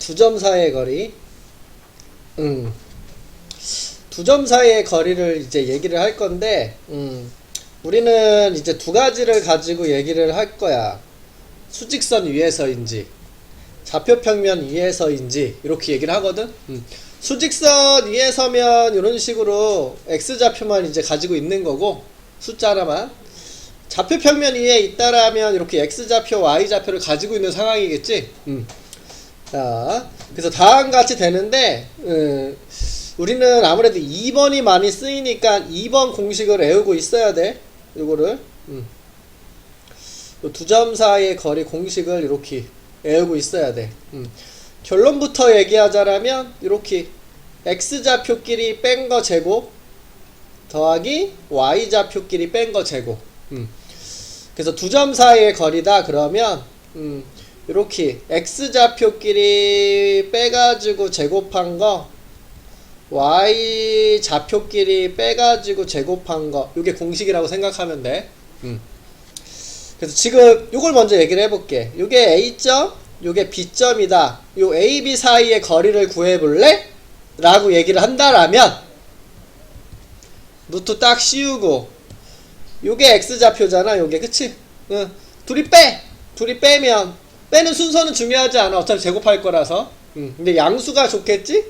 두 점 사이의 거리. 두 점 사이의 거리를 이제 얘기를 할 건데, 우리는 이제 두 가지를 가지고 얘기를 할 거야. 수직선 위에서인지, 좌표평면 위에서인지, 이렇게 얘기를 하거든. 수직선 위에서면 이런 식으로 X좌표만 이제 가지고 있는 거고, 숫자 하나만. 좌표평면 위에 있다라면 이렇게 X좌표, Y좌표를 가지고 있는 상황이겠지. 자, 그래서 다음과 같이 되는데, 우리는 아무래도 2번이 많이 쓰이니까 2번 공식을 외우고 있어야 돼. 요거를. 두 점 사이의 거리 공식을 이렇게 외우고 있어야 돼. 결론부터 얘기하자라면, 이렇게 X좌표끼리 뺀 거 제곱, 더하기 Y좌표끼리 뺀 거 제곱. 그래서 두 점 사이의 거리다 그러면, 이렇게 X좌표끼리 빼가지고 제곱한 거, Y좌표끼리 빼가지고 제곱한 거, 요게 공식이라고 생각하면 돼. 그래서 지금 요걸 먼저 얘기를 해볼게. 요게 A점, 요게 B점이다. 요 A, B 사이의 거리를 구해볼래? 라고 얘기를 한다라면, 루트 딱 씌우고, 요게 X좌표잖아, 요게. 그치? 둘이 빼! 둘이 빼면, 빼는 순서는 중요하지 않아. 어차피 제곱할 거라서. 근데 양수가 좋겠지?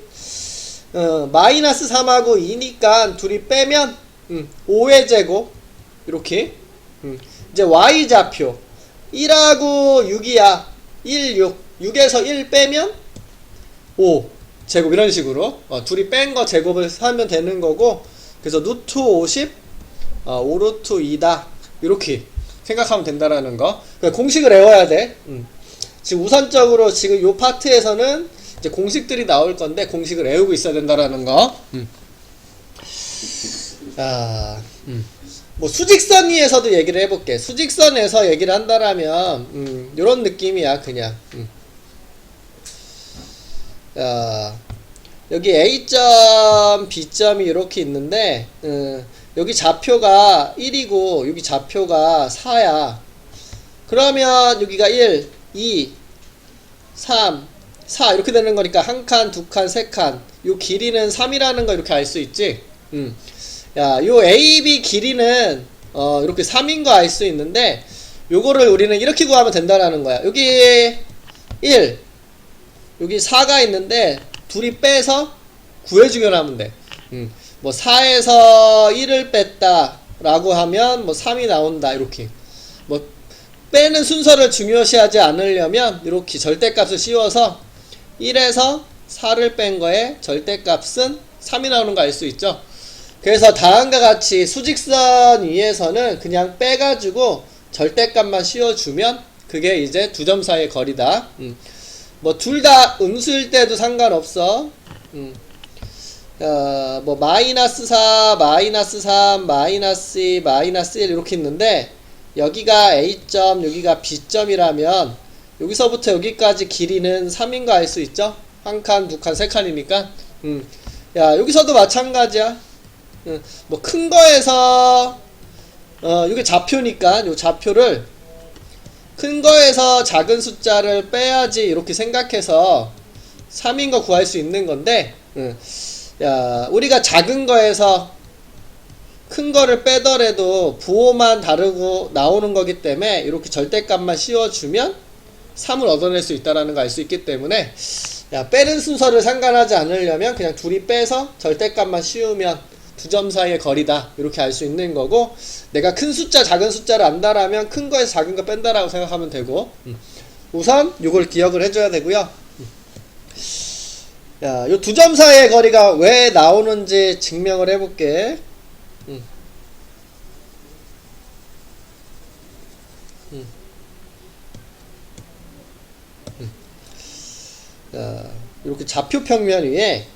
마이너스 3하고 2니까 둘이 빼면, 5의 제곱. 이렇게. 이제 Y좌표. 1하고 6이야. 1, 6. 6에서 1 빼면, 5. 제곱. 이런 식으로. 둘이 뺀 거 제곱을 하면 되는 거고, 그래서 루트 50, 5루트 2다. 이렇게 생각하면 된다라는 거. 공식을 외워야 돼. 지금 우선적으로 지금 요 파트에서는 이제 공식들이 나올 건데 공식을 외우고 있어야 된다라는 거. 뭐 수직선 위에서도 얘기를 해볼게. 수직선에서 얘기를 한다라면 요런 느낌이야 그냥. 여기 A점, B점이 이렇게 있는데 여기 좌표가 1이고 여기 좌표가 4야. 그러면 여기가 1, 2, 3, 4 이렇게 되는 거니까 한 칸, 두 칸, 세 칸. 요 길이는 3이라는 거 이렇게 알 수 있지. 요 AB 길이는 이렇게 3인 거 알 수 있는데 요거를 우리는 이렇게 구하면 된다라는 거야. 여기 1, 여기 4가 있는데 둘이 빼서 구해주기만 하면 돼. 뭐 4에서 1을 뺐다 라고 하면 뭐 3이 나온다 이렇게. 뭐 빼는 순서를 중요시하지 않으려면 이렇게 절대값을 씌워서 1에서 4를 뺀 거에 절대값은 3이 나오는 거 알 수 있죠. 그래서 다음과 같이 수직선 위에서는 그냥 빼가지고 절대값만 씌워주면 그게 이제 두 점 사이의 거리다. 뭐 둘 다 음수일 때도 상관없어. 뭐 마이너스 4, 마이너스 3, 마이너스 2, 마이너스 1 이렇게 있는데 여기가 A점, 여기가 B점이라면 여기서부터 여기까지 길이는 3인 거 알 수 있죠? 한 칸, 두 칸, 세 칸이니까. 여기서도 마찬가지야. 뭐 큰 거에서 이게 좌표니까 요 좌표를 큰 거에서 작은 숫자를 빼야지 이렇게 생각해서 3인 거 구할 수 있는 건데 우리가 작은 거에서 큰 거를 빼더라도 부호만 다르고 나오는 거기 때문에 이렇게 절대값만 씌워주면 3을 얻어낼 수 있다는 걸 알 수 있기 때문에 빼는 순서를 상관하지 않으려면 그냥 둘이 빼서 절대값만 씌우면 두 점 사이의 거리다 이렇게 알 수 있는 거고, 내가 큰 숫자 작은 숫자를 안다라면 큰 거에서 작은 거 뺀다라고 생각하면 되고, 우선 요걸 기억을 해줘야 되고요. 요 두 점 사이의 거리가 왜 나오는지 증명을 해볼게. 이렇게 좌표 평면 위에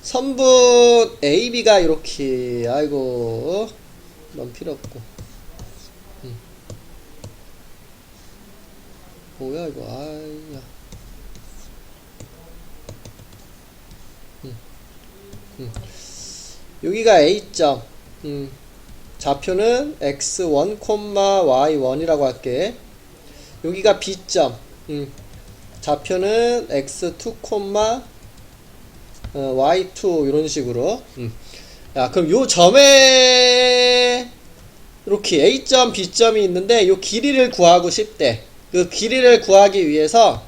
선분 AB가 이렇게, 아이고 넌 필요 없고, 뭐야 이거, 아이야. 여기가 A점, 좌표는 x1, y1이라고 할게. 여기가 B점, 좌표는 x2, y2 이런 식으로. 야, 그럼 요 점에 이렇게 A점, B점이 있는데 요 길이를 구하고 싶대. 그 길이를 구하기 위해서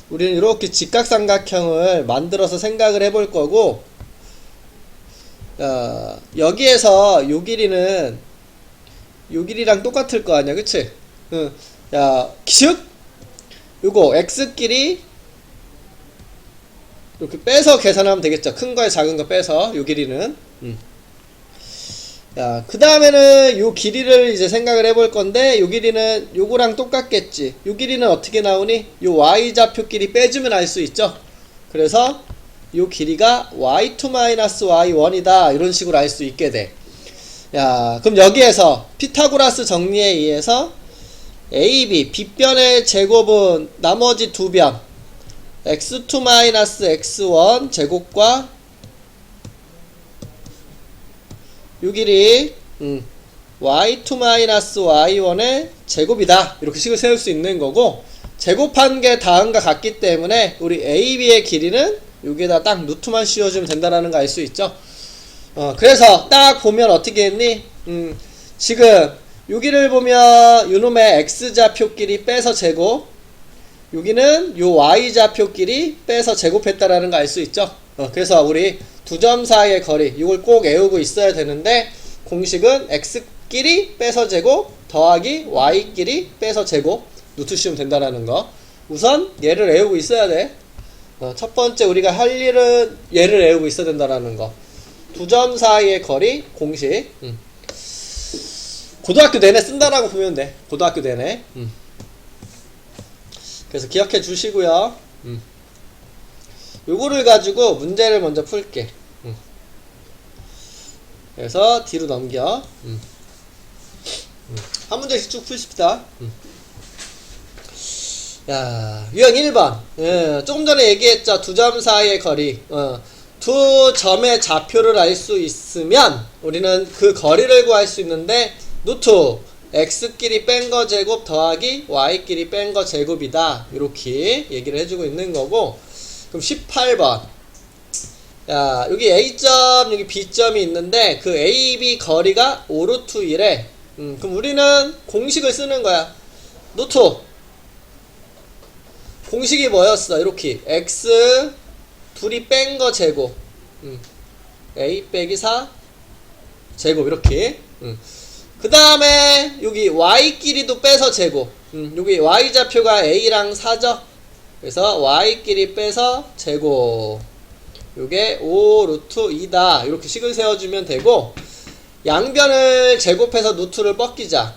우리는 이렇게 직각삼각형을 만들어서 생각을 해볼 거고, 여기에서 요 길이는 요 길이랑 똑같을 거 아니야, 그치? 야, 즉 요거 x끼리 이렇게 빼서 계산하면 되겠죠. 큰 거에 작은 거 빼서 요 길이는. 야, 그 다음에는 요 길이를 이제 생각을 해볼 건데, 요 길이는 요거랑 똑같겠지. 요 길이는 어떻게 나오니? 요 y좌표끼리 빼주면 알 수 있죠. 그래서 요 길이가 y2-y1이다 이런 식으로 알 수 있게 돼. 야, 그럼 여기에서 피타고라스 정리에 의해서 AB 빗변의 제곱은 나머지 두 변 x2-x1 제곱과 요 길이 y2-y1의 제곱이다 이렇게 식을 세울 수 있는 거고, 제곱한 게 다음과 같기 때문에 우리 AB의 길이는 여기에다 딱 루트만 씌워주면 된다라는 거 알 수 있죠. 그래서 딱 보면 어떻게 했니? 지금 여기를 보면 요놈의 x좌표끼리 빼서 제곱, 여기는 요 y좌표끼리 빼서 제곱했다라는 거 알 수 있죠. 그래서 우리 두 점 사이의 거리 이걸 꼭 외우고 있어야 되는데, 공식은 x끼리 빼서 제곱 더하기 y끼리 빼서 제곱 루트 씌우면 된다라는 거. 우선 얘를 외우고 있어야 돼. 첫 번째 우리가 할 일은 얘를 외우고 있어야 된다라는 거. 두 점 사이의 거리 공식. 고등학교 내내 쓴다라고 보면 돼. 고등학교 내내. 그래서 기억해 주시고요. 요거를 가지고 문제를 먼저 풀게. 그래서 뒤로 넘겨. 한 문제씩 쭉 푸십시다. 야, 유형 1번. 조금 전에 얘기했죠. 두 점 사이의 거리. 두 점의 좌표를 알 수 있으면 우리는 그 거리를 구할 수 있는데, 루트 x끼리 뺀 거 제곱 더하기 y끼리 뺀 거 제곱이다 이렇게 얘기를 해주고 있는 거고. 그럼 18번. 야, 여기 A점 여기 B점이 있는데 그 AB 거리가 5루트 1에 그럼 우리는 공식을 쓰는 거야. 루트 공식이 뭐였어? 이렇게 x 둘이 뺀 거 제곱 a 빼기 4 제곱 이렇게. 그 다음에 여기 y끼리도 빼서 제곱. 여기 y좌표가 a랑 4죠. 그래서 y끼리 빼서 제곱. 요게 5 루트 2다 이렇게 식을 세워주면 되고, 양변을 제곱해서 루트를 뻗기자.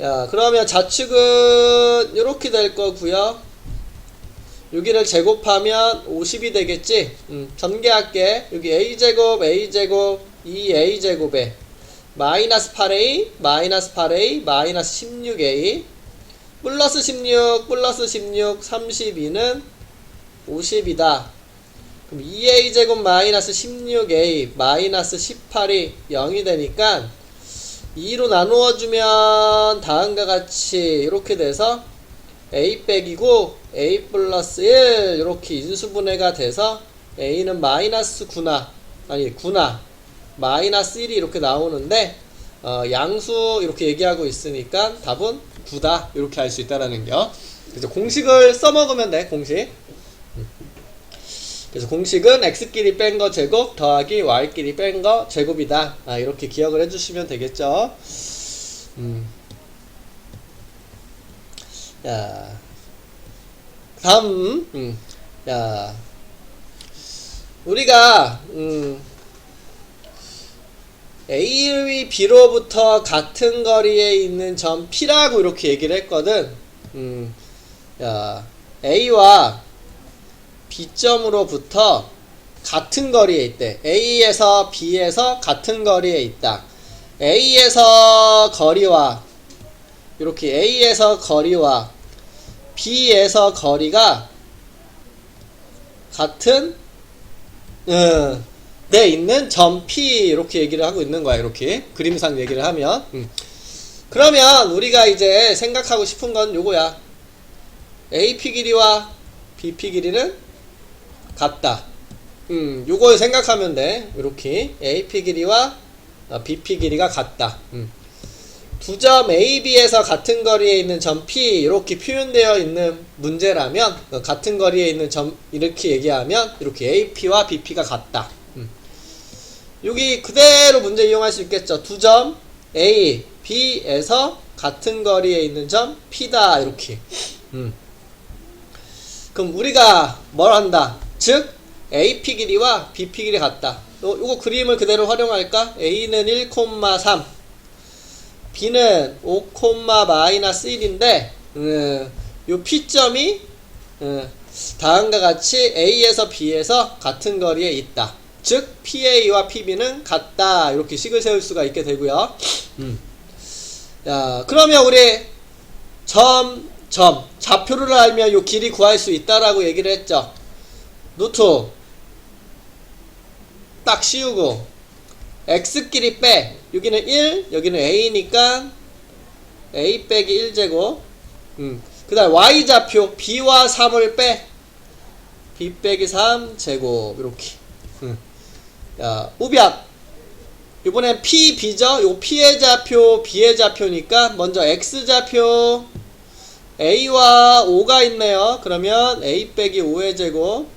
야, 그러면 좌측은 이렇게 될 거고요. 여기를 제곱하면 50이 되겠지. 전개할게. 여기 a제곱 a제곱 2a제곱에 마이너스 8a 마이너스 8a 마이너스 16a 플러스 16 플러스 16 32는 50이다. 그럼 2a제곱 마이너스 16a 마이너스 18이 0이 되니까 2로 나누어주면 다음과 같이 이렇게 돼서 a 빼기고 a 플러스 1 이렇게 인수분해가 돼서 a는 마이너스 9나 아니 9나 마이너스 1이 이렇게 나오는데, 양수 이렇게 얘기하고 있으니까 답은 9다 이렇게 알 수 있다라는 거. 그래서 공식을 써먹으면 돼. 공식. 그래서 공식은 x끼리 뺀 거 제곱 더하기 y끼리 뺀 거 제곱이다. 이렇게 기억을 해주시면 되겠죠. 야, 다음. 야, 우리가 A, B로부터 같은 거리에 있는 점 P라고 이렇게 얘기를 했거든. 야, A와 B점으로부터 같은 거리에 있대. A에서 B에서 같은 거리에 있다. A에서 거리와 이렇게 A에서 거리와 B에서 거리가 같은 데 있는 점 P 이렇게 얘기를 하고 있는 거야. 이렇게 그림상 얘기를 하면. 그러면 우리가 이제 생각하고 싶은 건 요거야. AP 길이와 BP 길이는 같다. 요걸 생각하면 돼. 이렇게 AP 길이와 BP 길이가 같다. 두 점 A, B에서 같은 거리에 있는 점 P 이렇게 표현되어 있는 문제라면 같은 거리에 있는 점 이렇게 얘기하면 이렇게 AP와 BP가 같다. 여기 그대로 문제 이용할 수 있겠죠. 두 점 A, B에서 같은 거리에 있는 점 P다 이렇게. 그럼 우리가 뭘 한다? 즉 AP 길이와 BP 길이 같다. 요거 그림을 그대로 활용할까? A는 1,3 B는 5,-1인데 요 P점이 다음과 같이 A에서 B에서 같은 거리에 있다. 즉 PA와 PB는 같다. 이렇게 식을 세울 수가 있게 되고요. 자, 그러면 우리 좌표를 알면 요 길이 구할 수 있다라고 얘기를 했죠. 노트 딱 씌우고 X끼리 빼. 여기는 1, 여기는 A니까 A 빼기 1제곱. 그 다음 Y좌표 B와 3을 빼. B 빼기 3제곱. 이렇게. 자, 우변. 이번엔 P, B죠? 요 P의 좌표, B의 좌표니까 먼저 X좌표 A와 5가 있네요. 그러면 A 빼기 5의 제곱.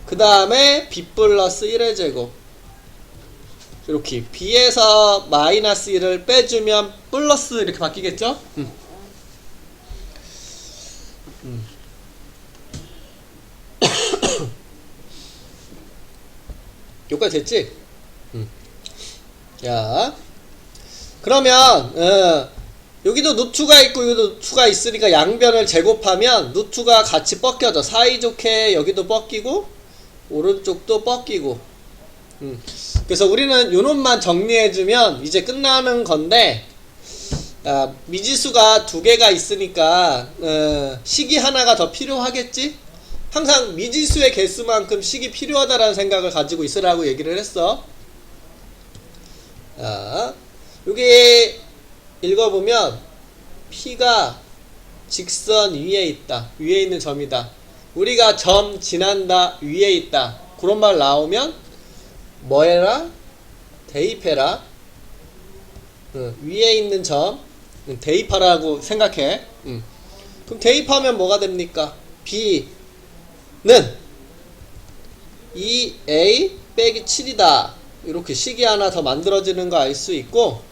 그 다음에 B 플러스 1의 제곱. 이렇게 B에서 마이너스 1을 빼주면 플러스 이렇게 바뀌겠죠? 여기까지 됐지? 자, 그러면 여기도 루트가 있고 여기도 루트가 있으니까 양변을 제곱하면 루트가 같이 뻗겨져. 사이좋게 여기도 뻗기고 오른쪽도 뻗기고. 그래서 우리는 요놈만 정리해주면 이제 끝나는 건데, 미지수가 두 개가 있으니까 식이 하나가 더 필요하겠지? 항상 미지수의 개수만큼 식이 필요하다라는 생각을 가지고 있으라고 얘기를 했어. 여기 읽어보면 P가 직선 위에 있다. 위에 있는 점이다. 우리가 점 지난다. 위에 있다. 그런 말 나오면 뭐 해라? 대입해라. 위에 있는 점 대입하라고 생각해. 그럼 대입하면 뭐가 됩니까? B는 2A 빼기 7이다. 이렇게 식이 하나 더 만들어지는 거 알 수 있고,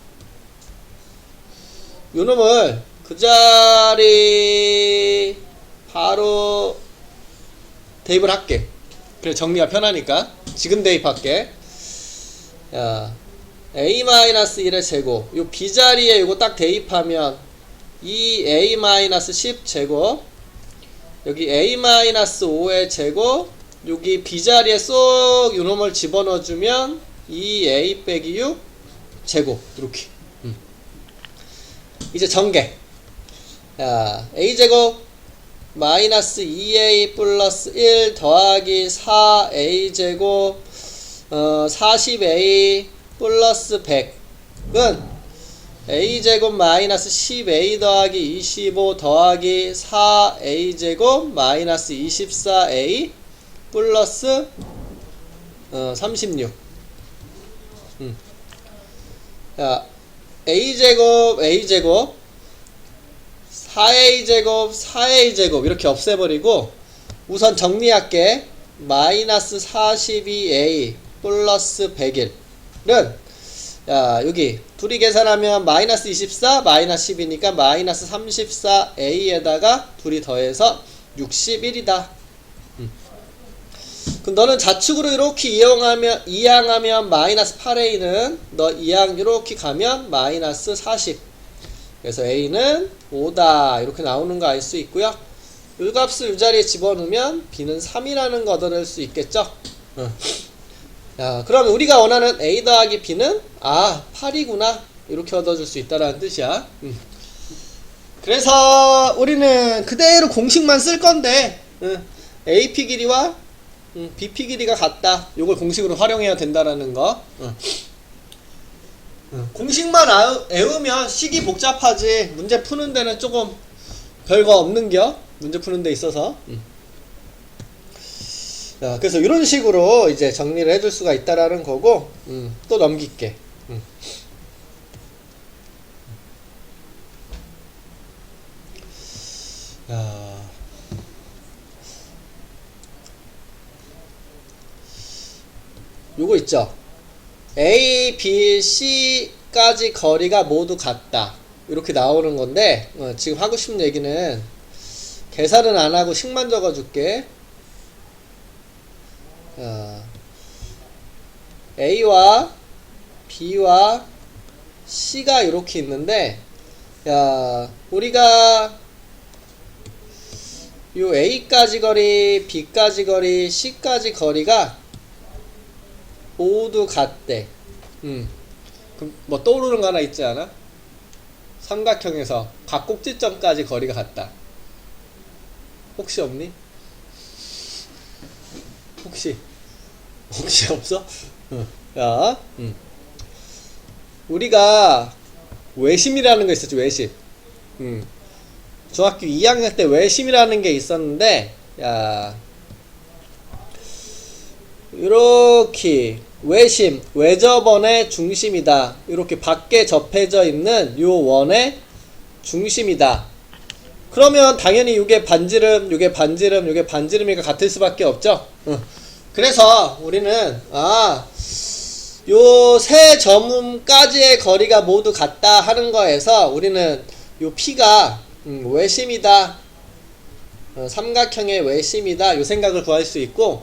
요놈을 그 자리 바로 대입을 할게. 그래 정리가 편하니까 지금 대입할게. 야, A-1의 제곱, 요 B자리에 요거 딱 대입하면 2A-10 제곱, 여기 A-5의 제곱, 여기 B자리에 쏙 요놈을 집어넣어주면 2A 빼기 6 제곱. 이렇게. 이제 전개. 야, A제곱 마이너스 2A 플러스 1 더하기 4A제곱 40A 플러스 100은 A제곱 마이너스 10A 더하기 25 더하기 4A제곱 마이너스 24A 플러스 36. 자, A제곱 A제곱 4A제곱 4A제곱 이렇게 없애버리고 우선 정리할게. 마이너스 42A 플러스 101은 여기 둘이 계산하면 마이너스 24 마이너스 10이니까 마이너스 34A에다가 둘이 더해서 61이다. 그럼 너는 좌측으로 이렇게 이항하면 마이너스 8A는 너 이항 이렇게 가면 마이너스 40. 그래서 A는 5다. 이렇게 나오는 거 알 수 있고요. 이 값을 이 자리에 집어넣으면 B는 3이라는 거 얻어낼 수 있겠죠. 자, 그러면 우리가 원하는 A 더하기 B는 8이구나. 이렇게 얻어줄 수 있다라는 뜻이야. 그래서 우리는 그대로 공식만 쓸 건데 AP 길이와 BP 길이가 같다. 요걸 공식으로 활용해야 된다라는 거. 공식만 외우면 식이 복잡하지 문제 푸는 데는 조금 별거 없는겨? 문제 푸는 데 있어서. 자, 그래서 이런 식으로 이제 정리를 해줄 수가 있다라는 거고, 또 넘길게. 야. 요거 있죠? A, B, C까지 거리가 모두 같다. 이렇게 나오는 건데, 지금 하고 싶은 얘기는 계산은 안 하고 식만 적어 줄게. A와 B와 C가 이렇게 있는데, 야, 우리가 요 A까지 거리, B까지 거리, C까지 거리가 모두 같대. 그럼 뭐 떠오르는 거 하나 있지 않아? 삼각형에서 각 꼭지점까지 거리가 같다. 혹시 없니? 혹시 없어? 야, 우리가 외심이라는 거 있었지, 외심. 중학교 2학년 때 외심이라는 게 있었는데, 야, 이렇게 외심, 외접원의 중심이다. 이렇게 밖에 접해져 있는 요 원의 중심이다. 그러면 당연히 이게 반지름, 이게 반지름, 이게 반지름이가 같을 수밖에 없죠. 그래서 우리는 요 세 점까지의 거리가 모두 같다 하는 거에서 우리는 요 P가 외심이다. 삼각형의 외심이다. 요 생각을 구할 수 있고,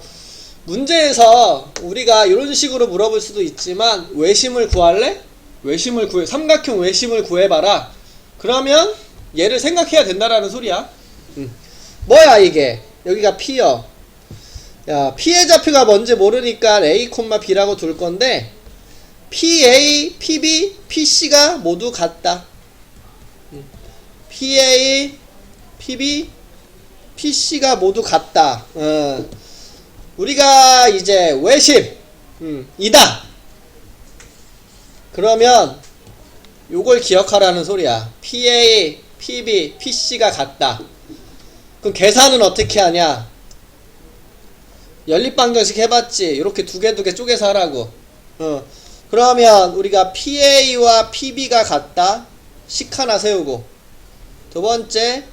문제에서 우리가 이런 식으로 물어볼 수도 있지만, 외심을 구할래? 삼각형 외심을 구해봐라. 그러면 얘를 생각해야 된다라는 소리야. 뭐야 이게? 여기가 P요. 야, P의 좌표가 뭔지 모르니까 A, B라고 둘 건데, PA, PB, PC가 모두 같다. PA, PB, PC가 모두 같다. 우리가 이제 외심 이다. 그러면 요걸 기억하라는 소리야. PA, PB, PC가 같다. 그럼 계산은 어떻게 하냐? 연립방정식 해봤지. 이렇게 두 개 쪼개서 하라고. 그러면 우리가 PA와 PB가 같다. 식 하나 세우고, 두 번째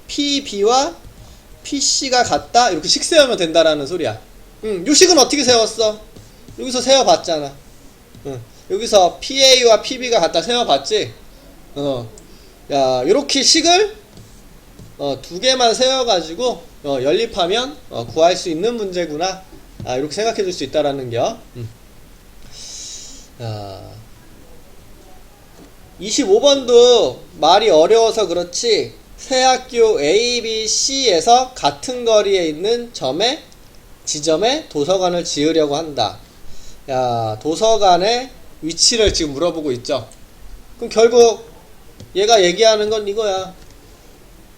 PB와 PC가 같다. 이렇게 식 세우면 된다라는 소리야. 요 식은 어떻게 세웠어? 여기서 세워봤잖아. 여기서 PA와 PB가 같다 세워봤지? 야, 요렇게 식을 두 개만 세워가지고 연립하면 구할 수 있는 문제구나. 이렇게 생각해 줄 수 있다라는 겨. 25번도 말이 어려워서 그렇지, 새 학교 A, B, C에서 같은 거리에 있는 지점에 도서관을 지으려고 한다. 야, 도서관의 위치를 지금 물어보고 있죠. 그럼 결국 얘가 얘기하는 건 이거야.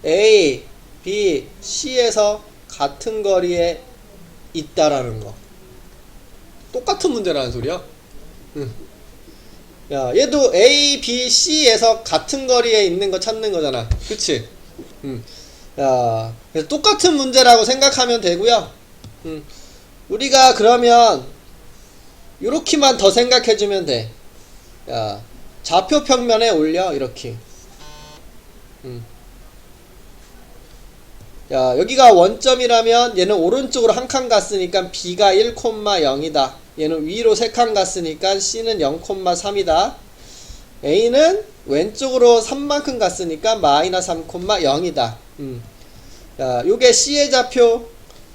A, B, C에서 같은 거리에 있다라는 거. 똑같은 문제라는 소리야. 야, 얘도 A, B, C에서 같은 거리에 있는 거 찾는 거잖아. 그치? 야, 그래서 똑같은 문제라고 생각하면 되고요. 우리가 그러면 요렇게만 더 생각해주면 돼. 야, 좌표 평면에 올려. 이렇게. 야, 여기가 원점이라면 얘는 오른쪽으로 한 칸 갔으니까 B가 1,0이다. 얘는 위로 3칸 갔으니까 C는 0,3이다. A는 왼쪽으로 3만큼 갔으니까 마이너스 3,0이다. 자, 요게 C의 좌표,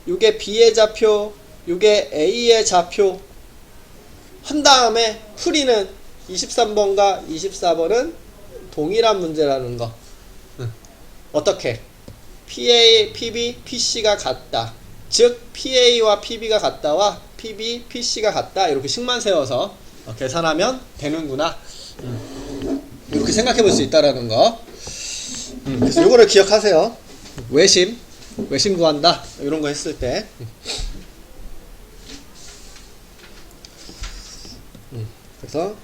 요게 B의 좌표, 요게 A의 좌표 한 다음에 풀이는 23번과 24번은 동일한 문제라는 거. 어떻게? PA, PB, PC가 같다. 즉 PA와 PB가 같다와 PB, PC가 같다. 이렇게 식만 세워서 계산하면 되는구나. 이렇게 생각해 볼 수 있다라는 거. 그래서 요거를 기억하세요. 외심 구한다. 이런 거 했을 때. 그래서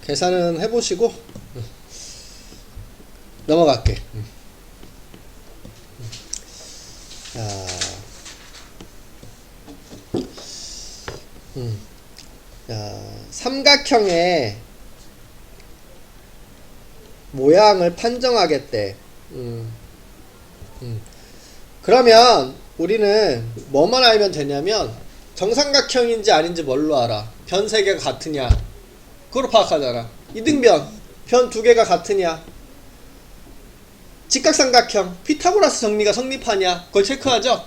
계산은 해보시고 넘어갈게. 자, 자, 삼각형의 모양을 판정하겠대. 그러면 우리는 뭐만 알면 되냐면 정삼각형인지 아닌지 뭘로 알아? 변 3개가 같으냐? 그걸로 파악하잖아. 이등변, 변 2개가 같으냐? 직각삼각형, 피타고라스 정리가 성립하냐? 그걸 체크하죠?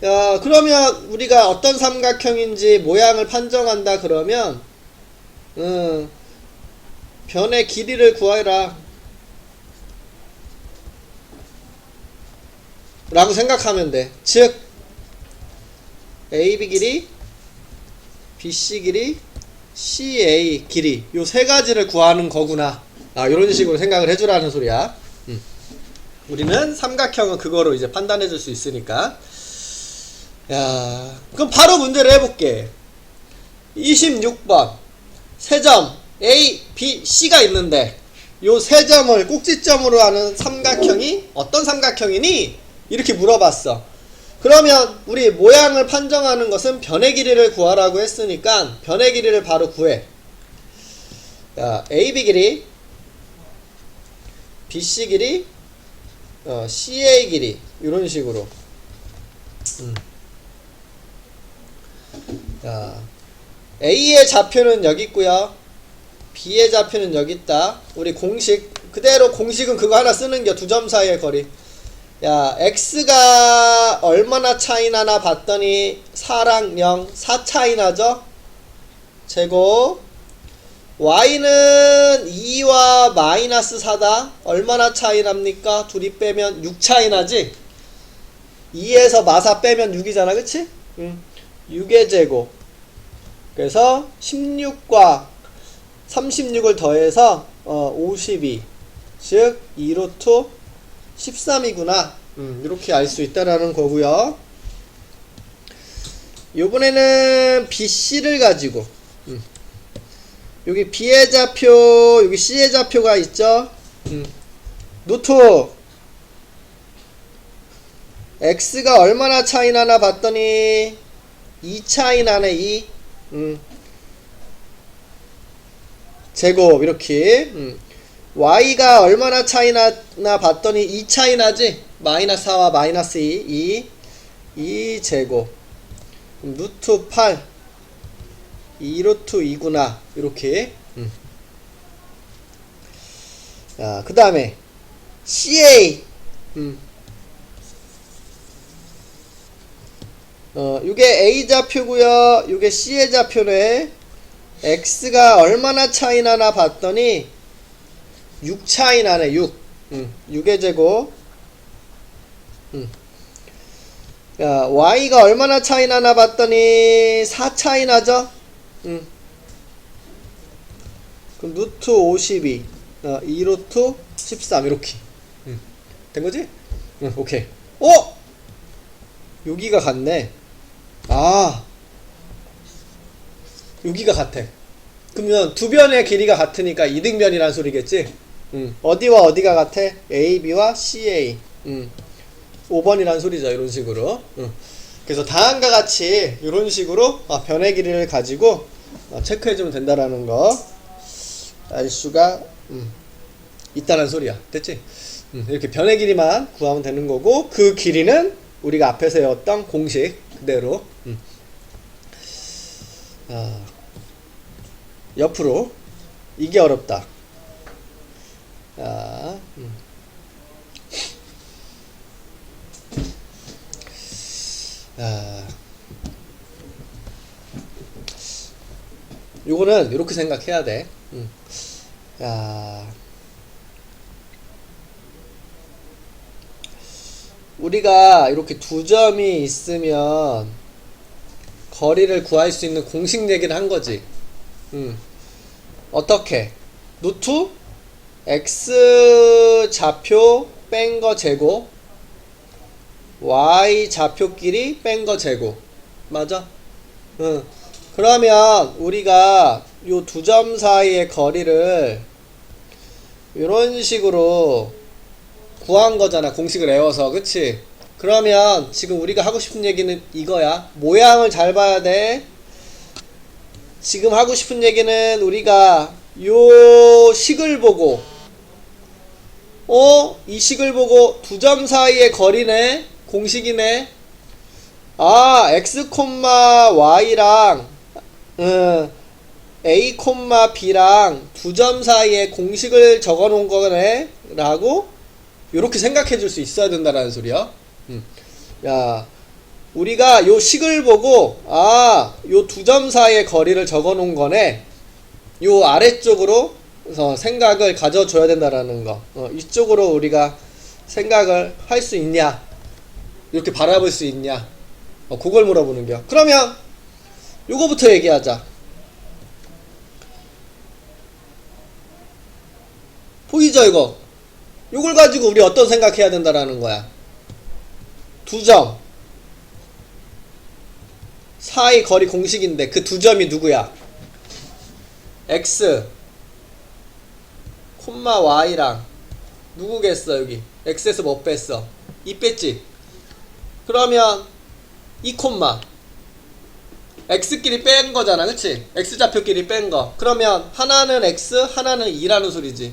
야, 그러면 우리가 어떤 삼각형인지 모양을 판정한다 그러면 변의 길이를 구하라 라고 생각하면 돼. 즉 AB 길이, BC 길이, CA 길이, 요 세 가지를 구하는 거구나. 요런 식으로 생각을 해주라는 소리야. 우리는 삼각형은 그거로 이제 판단해 줄 수 있으니까. 야, 그럼 바로 문제를 해볼게. 26번 세 점 A, B, C가 있는데 요 세 점을 꼭지점으로 하는 삼각형이 어떤 삼각형이니? 이렇게 물어봤어. 그러면 우리 모양을 판정하는 것은 변의 길이를 구하라고 했으니까 변의 길이를 바로 구해. 자, AB 길이, BC 길이, CA 길이, 이런 식으로. 자, A의 좌표는 여기 있고요, B의 좌표는 여기 있다. 우리 공식 그대로, 공식은 그거 하나 쓰는겨. 두 점 사이의 거리. 야, X가 얼마나 차이 나나 봤더니 4랑 0, 4 차이 나죠? 제곱. Y는 2와 마이너스 4다. 얼마나 차이 납니까? 둘이 빼면 6 차이 나지? 2에서 마사 빼면 6이잖아, 그치? 6의 제곱. 그래서 16과 36을 더해서 52. 즉 2루트 13이구나. 이렇게 알 수 있다라는 거고요. 요번에는 BC를 가지고 여기 B의 좌표, 여기 C의 좌표가 있죠. 노트 X가 얼마나 차이 나나 봤더니 2 차이 나네. 2 제곱. 이렇게 Y가 얼마나 차이 나나 봤더니 2 차이 나지? 마이너스 4와 마이너스 2 제곱. 루트 8 2루트 2구나. 이렇게. 자, 그 다음에 CA. 요게 A 좌표고요, 요게 C의 좌표네. X가 얼마나 차이 나나 봤더니 6 차이 나네. 6. 6의 제곱. 야, Y가 얼마나 차이 나나 봤더니 4 차이 나죠? 그럼 루트 52. 2루트 13. 이렇게. 된 거지? 오케이. 여기가 같네. 여기가 같아. 그러면 두 변의 길이가 같으니까 이등변이란 소리겠지? 어디와 어디가 같아? A, B와 CA. 5번이란 소리죠. 이런 식으로. 그래서 다음과 같이 이런 식으로 변의 길이를 가지고 체크해주면 된다라는 거 알 수가 있다는 소리야. 됐지? 이렇게 변의 길이만 구하면 되는 거고, 그 길이는 우리가 앞에서 외웠던 공식 그대로 옆으로. 이게 어렵다. 요거는 이렇게 생각해야 돼. 우리가 이렇게 두 점이 있으면 거리를 구할 수 있는 공식 얘기를 한 거지. 어떻게? 노트 X 좌표 뺀 거 제곱, Y 좌표끼리 뺀 거 제곱. 맞아? 그러면 우리가 요 두 점 사이의 거리를 이런 식으로 구한 거잖아. 공식을 외워서. 그치? 그러면 지금 우리가 하고 싶은 얘기는 이거야. 모양을 잘 봐야 돼. 지금 하고 싶은 얘기는 우리가 요 식을 보고 이 식을 보고 두 점 사이의 거리네. 공식이네. 아, x, y랑 a, b랑 두 점 사이의 공식을 적어 놓은 거네 라고 요렇게 생각해 줄 수 있어야 된다라는 소리야. 야, 우리가 요 식을 보고 요 두 점 사이의 거리를 적어 놓은 거네. 요 아래쪽으로 생각을 가져줘야 된다라는 거. 이쪽으로 우리가 생각을 할 수 있냐, 이렇게 바라볼 수 있냐, 그걸 물어보는 거야. 그러면 요거부터 얘기하자. 보이죠 이거? 요걸 가지고 우리 어떤 생각해야 된다라는 거야. 두 점 사이 거리 공식인데 그 두 점이 누구야? x, y랑 누구겠어 여기? x에서 뭐 뺐어? 2 뺐지? 그러면 2, x끼리 뺀 거잖아, 그치? x좌표끼리 뺀 거. 그러면 하나는 x, 하나는 2라는 소리지.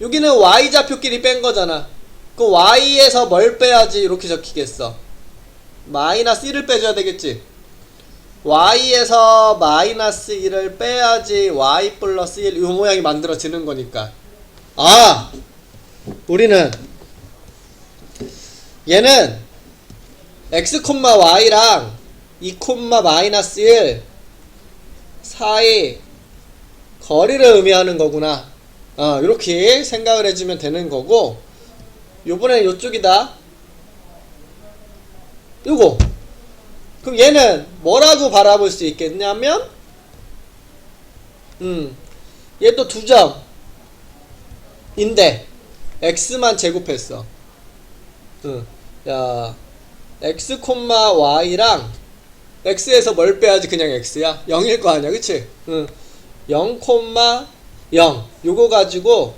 여기는 y좌표끼리 뺀 거잖아. 그 y에서 뭘 빼야지 이렇게 적히겠어? 마이너스 1을 빼줘야 되겠지? y에서 마이너스 1을 빼야지 y 플러스 1 이 모양이 만들어지는 거니까. 우리는 얘는 x, y랑 2, 마이너스 1 사이 거리를 의미하는 거구나. 이렇게 생각을 해주면 되는 거고, 요번엔 요쪽이다. 요거. 그럼 얘는 뭐라고 바라볼 수 있겠냐면, 얘도 두 점인데, x만 제곱했어. 야, x, y랑, x에서 뭘 빼야지 그냥 x야? 0일 거 아니야, 그치? 0, 0. 요거 가지고,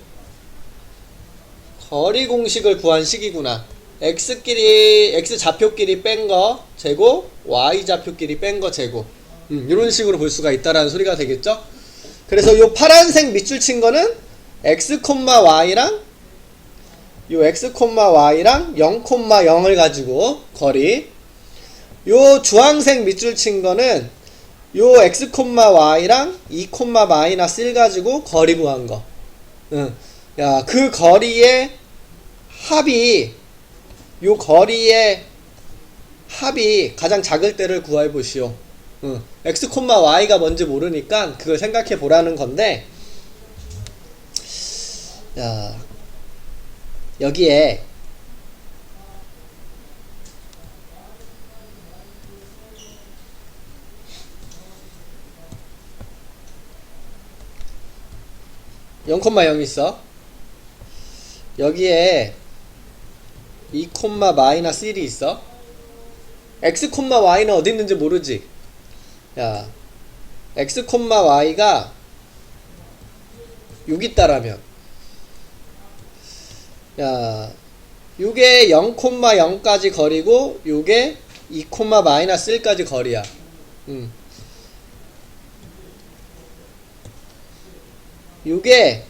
거리 공식을 구한 식이구나. x 좌표끼리 뺀 거 제곱, y 좌표끼리 뺀 거 제곱. 이런 식으로 볼 수가 있다라는 소리가 되겠죠? 그래서 요 파란색 밑줄 친 거는 x, y랑 요 x, y랑 0, 0을 가지고 거리. 요 주황색 밑줄 친 거는 요 x, y랑 2, 마이너스 1 가지고 거리 구한 거. 야, 그 거리의 합이, 요 거리의 합이 가장 작을 때를 구해 보시오. x, y가 뭔지 모르니까 그걸 생각해 보라는 건데, 야, 여기에 (0, 0) 있어. 여기에 2, 마이너스 1이 있어. x, y는 어디 있는지 모르지? 야, x, y가 여기 있다라면, 야, 요게 0, 0까지 거리고 요게 2, 마이너스 1까지 거리야. 요게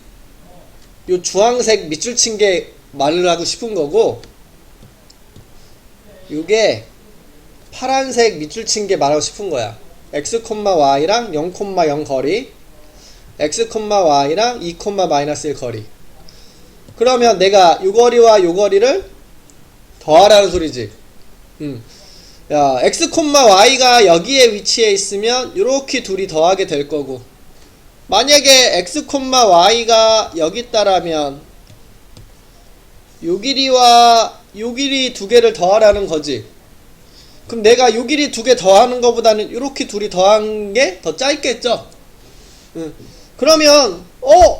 요 주황색 밑줄 친 게 말을 하고 싶은 거고, 요게 파란색 밑줄 친 게 말하고 싶은 거야. x, y랑 0, 0 거리, x, y랑 2, 마이너스 1 거리. 그러면 내가 요 거리와 요 거리를 더하라는 소리지. 야, x, y가 여기에 위치해 있으면 요렇게 둘이 더하게 될 거고, 만약에 x, y가 여기 있다라면 요 길이와 요 길이 두 개를 더하라는 거지. 그럼 내가 요 길이 두 개 더하는 것보다는 요렇게 둘이 더한 게 더 짧겠죠? 그러면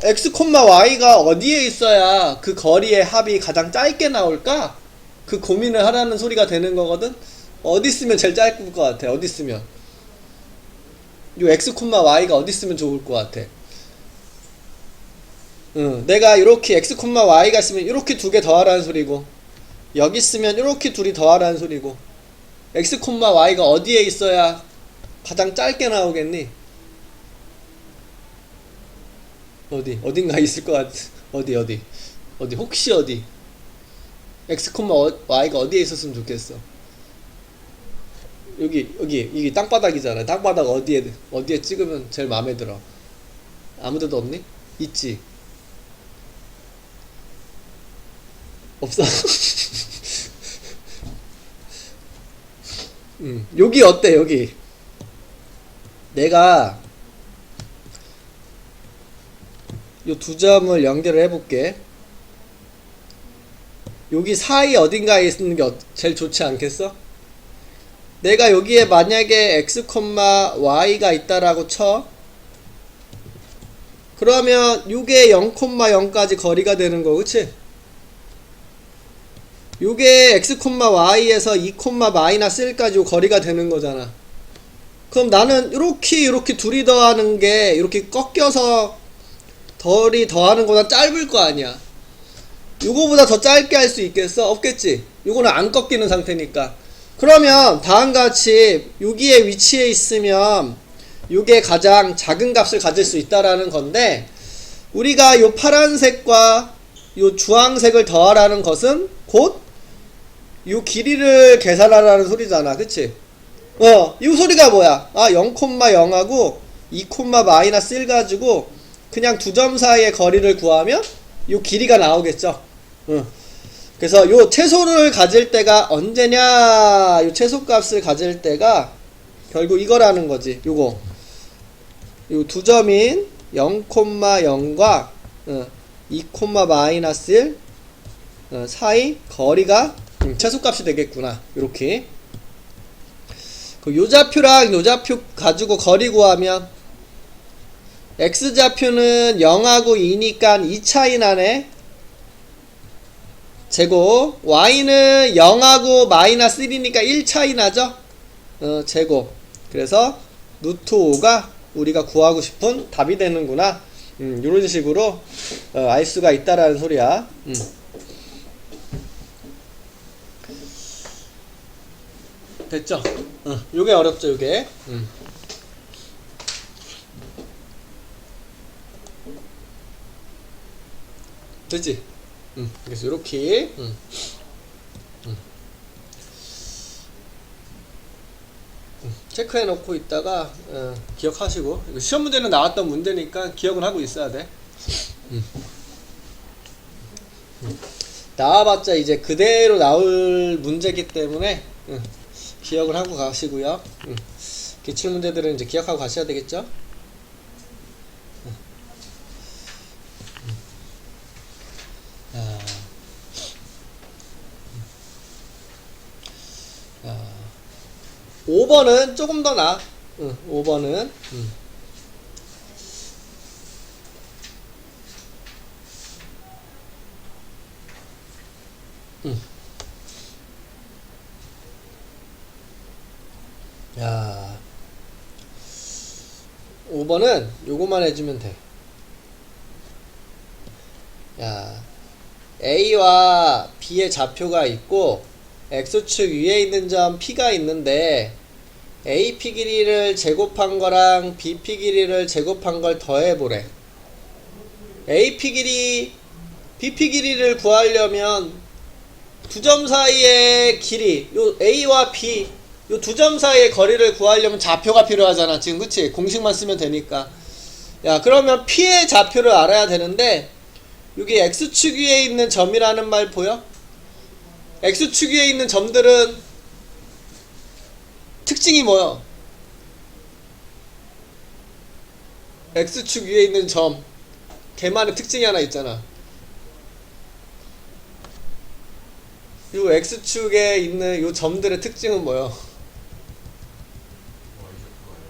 x, y가 어디에 있어야 그 거리의 합이 가장 짧게 나올까? 그 고민을 하라는 소리가 되는 거거든. 어디 있으면 제일 짧을 것 같아? 어디 있으면? 요 x, y가 어디 있으면 좋을 것 같아? 내가 이렇게 x, y가 있으면 이렇게 두 개 더하라는 소리고, 여기 있으면 이렇게 둘이 더하라는 소리고, x, y가 어디에 있어야 가장 짧게 나오겠니? 어딘가 있을 것 같. 어디 혹시 어디 x, y가 어디에 있었으면 좋겠어? 여기 땅바닥이잖아. 땅바닥 어디에 찍으면 제일 마음에 들어? 아무데도 없니? 있지. 없어. 여기 어때? 여기 내가 요 두 점을 연결을 해볼게. 여기 사이 어딘가에 있는 게 제일 좋지 않겠어? 내가 여기에 만약에 x, y가 있다라고 쳐. 그러면 요게 0,0까지 거리가 되는 거, 그치? 요게 x, y에서 2, -1까지 요 거리가 되는 거잖아. 그럼 나는 이렇게 둘이 더하는 게 이렇게 꺾여서 덜이 더하는 거보다 짧을 거 아니야. 요거보다 더 짧게 할 수 있겠어? 없겠지? 요거는 안 꺾이는 상태니까. 그러면 다음과 같이 여기에 위치해 있으면 요게 가장 작은 값을 가질 수 있다라는 건데, 우리가 요 파란색과 요 주황색을 더하라는 것은 곧 요 길이를 계산하라는 소리잖아. 그치? 이 소리가 뭐야? 0,0하고 2, -1 가지고 그냥 두 점 사이의 거리를 구하면 요 길이가 나오겠죠. 그래서 요 채소를 가질 때가 언제냐? 요 채소값을 가질 때가 결국 이거라는 거지. 요거 요 두 점인 0,0과 2, -1 사이 거리가 채소값이 되겠구나. 요렇게 요 좌표랑 요 좌표 가지고 거리 구하면 x좌표는 0하고 2니까 2 차이 나네. 제곱. y는 0하고 -1이니까 1 차이 나죠. 제곱. 그래서 루트 5가 우리가 구하고 싶은 답이 되는구나. 이런 식으로 알 수가 있다라는 소리야. 됐죠? 요게 어렵죠, 요게. 되지? 그래서 요렇게 체크해 놓고 있다가 기억하시고, 이거 시험 문제는 나왔던 문제니까 기억은 하고 있어야 돼. 나와봤자 이제 그대로 나올 문제기 때문에 기억을 하고 가시고요. 기출 문제들은 이제 기억하고 가셔야 되겠죠? 아, 5번은 조금 더 나아. 5번은 야, 5번은 요거만 해주면 돼. 야, A와 B의 좌표가 있고 X축 위에 있는 점 P가 있는데, AP 길이를 제곱한 거랑 BP 길이를 제곱한 걸 더해보래. AP 길이, BP 길이를 구하려면 두 점 사이의 길이, 요 A와 B, 요 두 점 사이의 거리를 구하려면 좌표가 필요하잖아. 지금 그치? 공식만 쓰면 되니까. 야, 그러면 P의 좌표를 알아야 되는데, 여기 X축 위에 있는 점이라는 말 보여? X축 위에 있는 점들은 특징이 뭐야? X축 위에 있는 점, 걔만의 특징이 하나 있잖아. 요 X축에 있는 요 점들의 특징은 뭐야?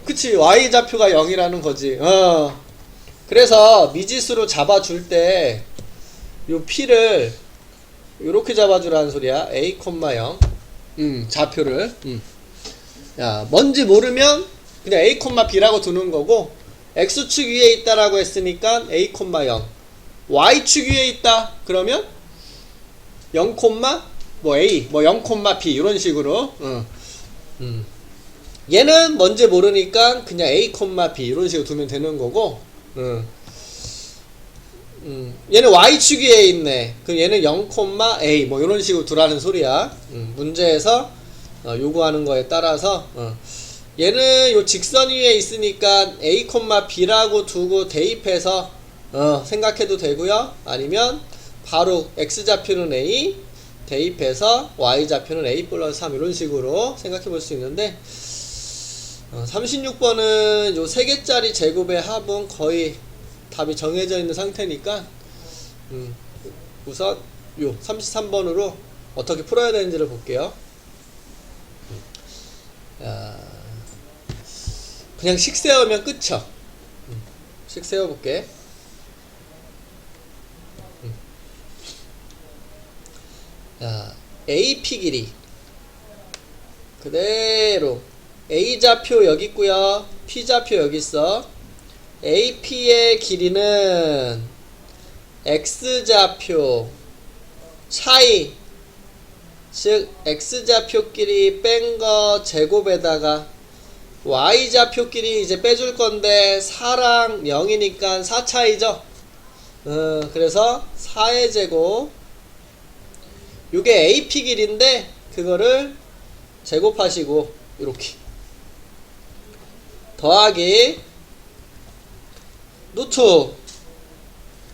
그치, Y좌표가 0이라는 거지. 그래서 미지수로 잡아줄 때 요 P를 요렇게 잡아주라는 소리야. A, 0 좌표를. 야, 뭔지 모르면 그냥 A, B라고 두는 거고, X축 위에 있다라고 했으니까 A, 0 Y축 위에 있다 그러면 0, 뭐 A, 뭐 0, B 이런 식으로. 얘는 뭔지 모르니까 그냥 A, B 이런 식으로 두면 되는 거고. 얘는 Y축에 있네. 그럼 얘는 0, A 뭐 이런 식으로 두라는 소리야. 문제에서 요구하는 거에 따라서 얘는 요 직선 위에 있으니까 A, B라고 두고 대입해서 생각해도 되고요. 아니면 바로 X좌표는 A 대입해서 Y좌표는 A 플러스 3 이런 식으로 생각해 볼 수 있는데 36번은 요 3개짜리 제곱의 합은 거의 답이 정해져 있는 상태니까 우선 요 33번으로 어떻게 풀어야 되는지를 볼게요. 그냥 식 세우면 끝이야. 식 세워볼게. AP 길이 그대로 A좌표 여기 있고요. P좌표 여기 있어. AP의 길이는 X좌표 차이, 즉 X좌표끼리 뺀 거 제곱에다가 Y좌표끼리 이제 빼줄 건데 4랑 0이니까 4 차이죠. 그래서 4의 제곱, 요게 AP 길인데 그거를 제곱하시고 이렇게 더하기 루트,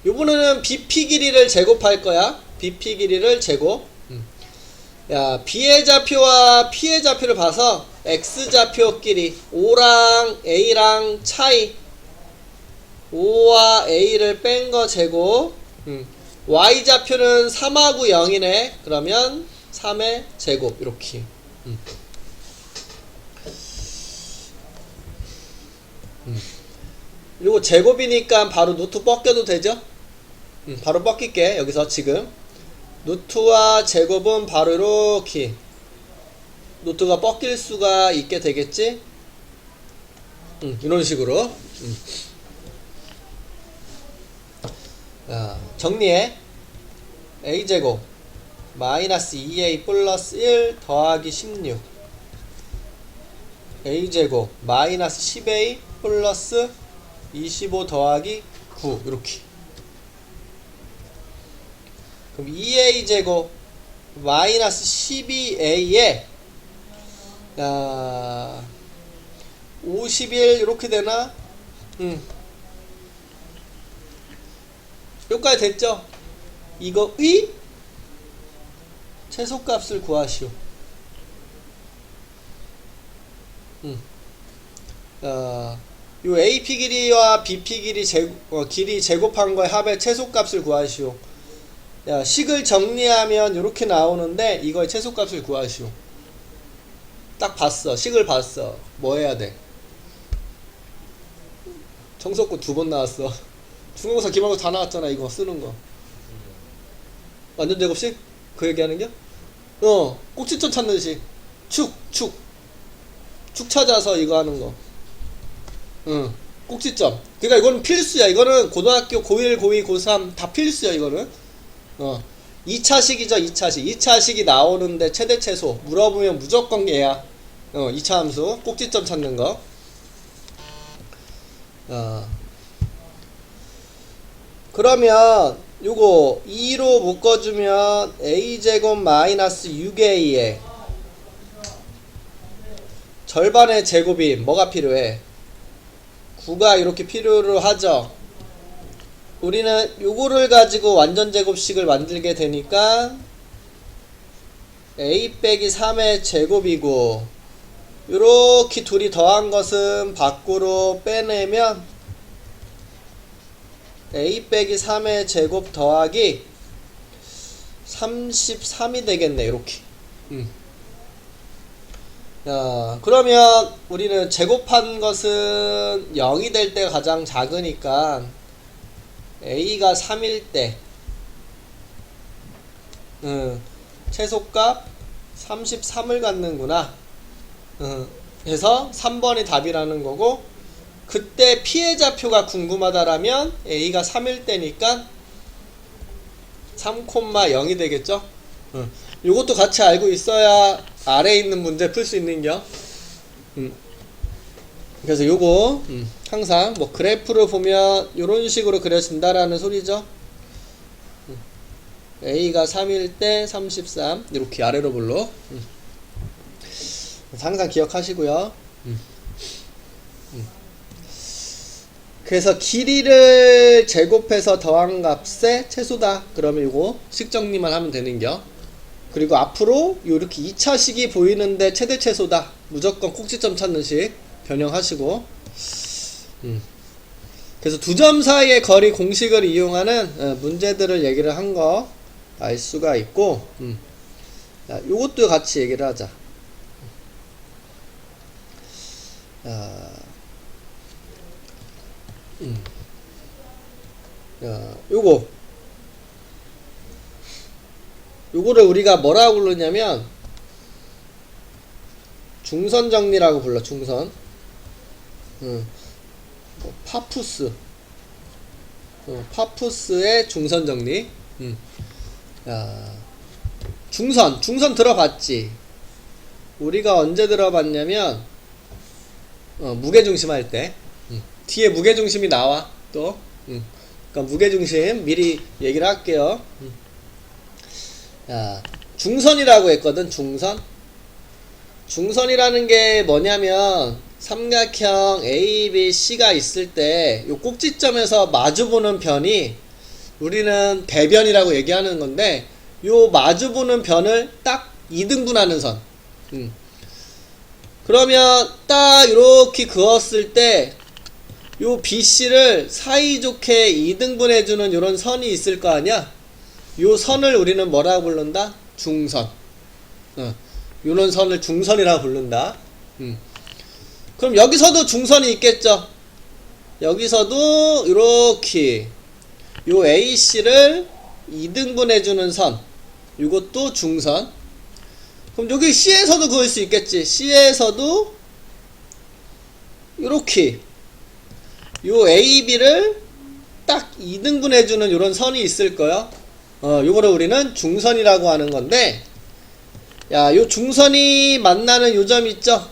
요번에는 BP 길이를 제곱할 거야. BP 길이를 제곱. 야, B의 좌표와 P의 좌표를 봐서 X좌표끼리 O랑 A랑 차이, O와 A를 뺀 거 제곱. Y좌표는 3하고 0이네. 그러면 3의 제곱 이렇게. 요거 제곱이니까 바로 노트 벗겨도 되죠? 바로 벗길게. 여기서 지금 노트와 제곱은 바로 이렇게 노트가 벗길 수가 있게 되겠지? 이런 식으로. 정리해. A제곱 마이너스 2A 플러스 1 더하기 16 A제곱 마이너스 10A 플러스 25 더하기 9 이렇게. 그럼 2A 제곱 마이너스 12A에 51 이렇게 되나? 여기까지 됐죠? 이거의 최소값을 구하시오. 요 AP 길이와 BP 길이 길이 제곱한 거의 합의 최소값을 구하시오. 야, 식을 정리하면 이렇게 나오는데 이거의 최소값을 구하시오. 딱 봤어. 식을 봤어. 뭐 해야 돼? 정석고 2번 나왔어. 중간고사 기말고사 다 나왔잖아. 이거 쓰는 거. 완전 제곱식? 그 얘기하는 게? 꼭지점 찾는 식. 축 찾아서 이거 하는 거. 꼭지점. 그러니까 이거는 필수야. 이거는 고등학교 고1, 고2, 고3 다 필수야. 이거는 2차식이죠. 2차식이 나오는데 최대 최소 물어보면 무조건 얘야. 2차 함수 꼭지점 찾는 거. 그러면 요거 2로 묶어주면 A제곱 마이너스 6A에 절반의 제곱이 뭐가 필요해? 9가 이렇게 필요로 하죠. 우리는 요거를 가지고 완전 제곱식을 만들게 되니까 A 빼기 3의 제곱이고 요렇게 둘이 더한 것은 밖으로 빼내면 A 빼기 3의 제곱 더하기 33이 되겠네. 이렇게. 그러면 우리는 제곱한 것은 0이 될 때가 가장 작으니까 A가 3일 때 최소값 33을 갖는구나. 그래서 3번이 답이라는 거고, 그때 피해 좌표가 궁금하다라면 A가 3일 때니까 3,0이 되겠죠. 요것도 같이 알고 있어야 아래에 있는 문제 풀 수 있는겨. 그래서 요거 항상 뭐 그래프를 보면 요런 식으로 그려진다라는 소리죠. A가 3일 때 33 이렇게 아래로 볼로 항상 기억하시고요. 그래서 길이를 제곱해서 더한 값의 최소다. 그러면 요거 식정리만 하면 되는겨. 그리고 앞으로 요렇게 2차식이 보이는데 최대 최소다. 무조건 꼭지점 찾는 식 변형하시고. 그래서 두 점 사이의 거리 공식을 이용하는 문제들을 얘기를 한 거 알 수가 있고, 자, 요것도 같이 얘기를 하자. 요거를 우리가 뭐라고 부르냐면 중선 정리라고 불러. 중선. 파푸스. 파푸스의 중선 정리. 중선 들어봤지? 우리가 언제 들어봤냐면 무게중심 할 때. 뒤에 무게중심이 나와 또. 그러니까 무게중심 미리 얘기를 할게요. 중선이라고 했거든. 중선이라는 게 뭐냐면 삼각형 A, B, C가 있을 때 요 꼭지점에서 마주보는 변이 우리는 대변이라고 얘기하는 건데, 요 마주보는 변을 딱 2등분하는 선. 그러면 딱 이렇게 그었을 때 요 BC를 사이좋게 2등분해주는 요런 선이 있을 거 아니야? 요 선을 우리는 뭐라고 부른다? 중선. 요런 선을 중선이라고 부른다. 그럼 여기서도 중선이 있겠죠? 여기서도 이렇게 요 AC를 2등분해주는 선, 요것도 중선. 그럼 여기 C에서도 그을 수 있겠지? C에서도 이렇게 요 AB를 딱 2등분해주는 요런 선이 있을 거요. 요거를 우리는 중선이라고 하는 건데, 요 중선이 만나는 요 점 있죠?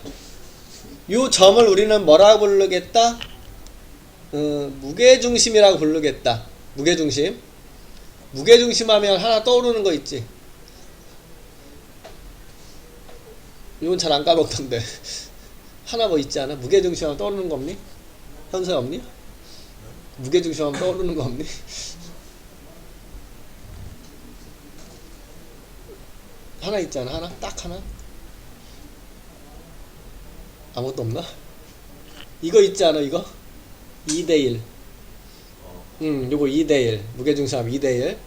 요 점을 우리는 뭐라고 부르겠다? 무게중심이라고 부르겠다. 무게중심 하면 하나 떠오르는 거 있지? 이건 잘 안 까먹던데. 하나 뭐 있지 않아? 무게중심 하면 떠오르는 거 없니? 현서야 없니? 무게중심 하면 떠오르는 거 없니? 하나 있잖아. 하나? 딱 하나? 아무것도 없나? 이거 있지 않아? 이거? 2대1. 요거 2대1. 무게중심 2대1.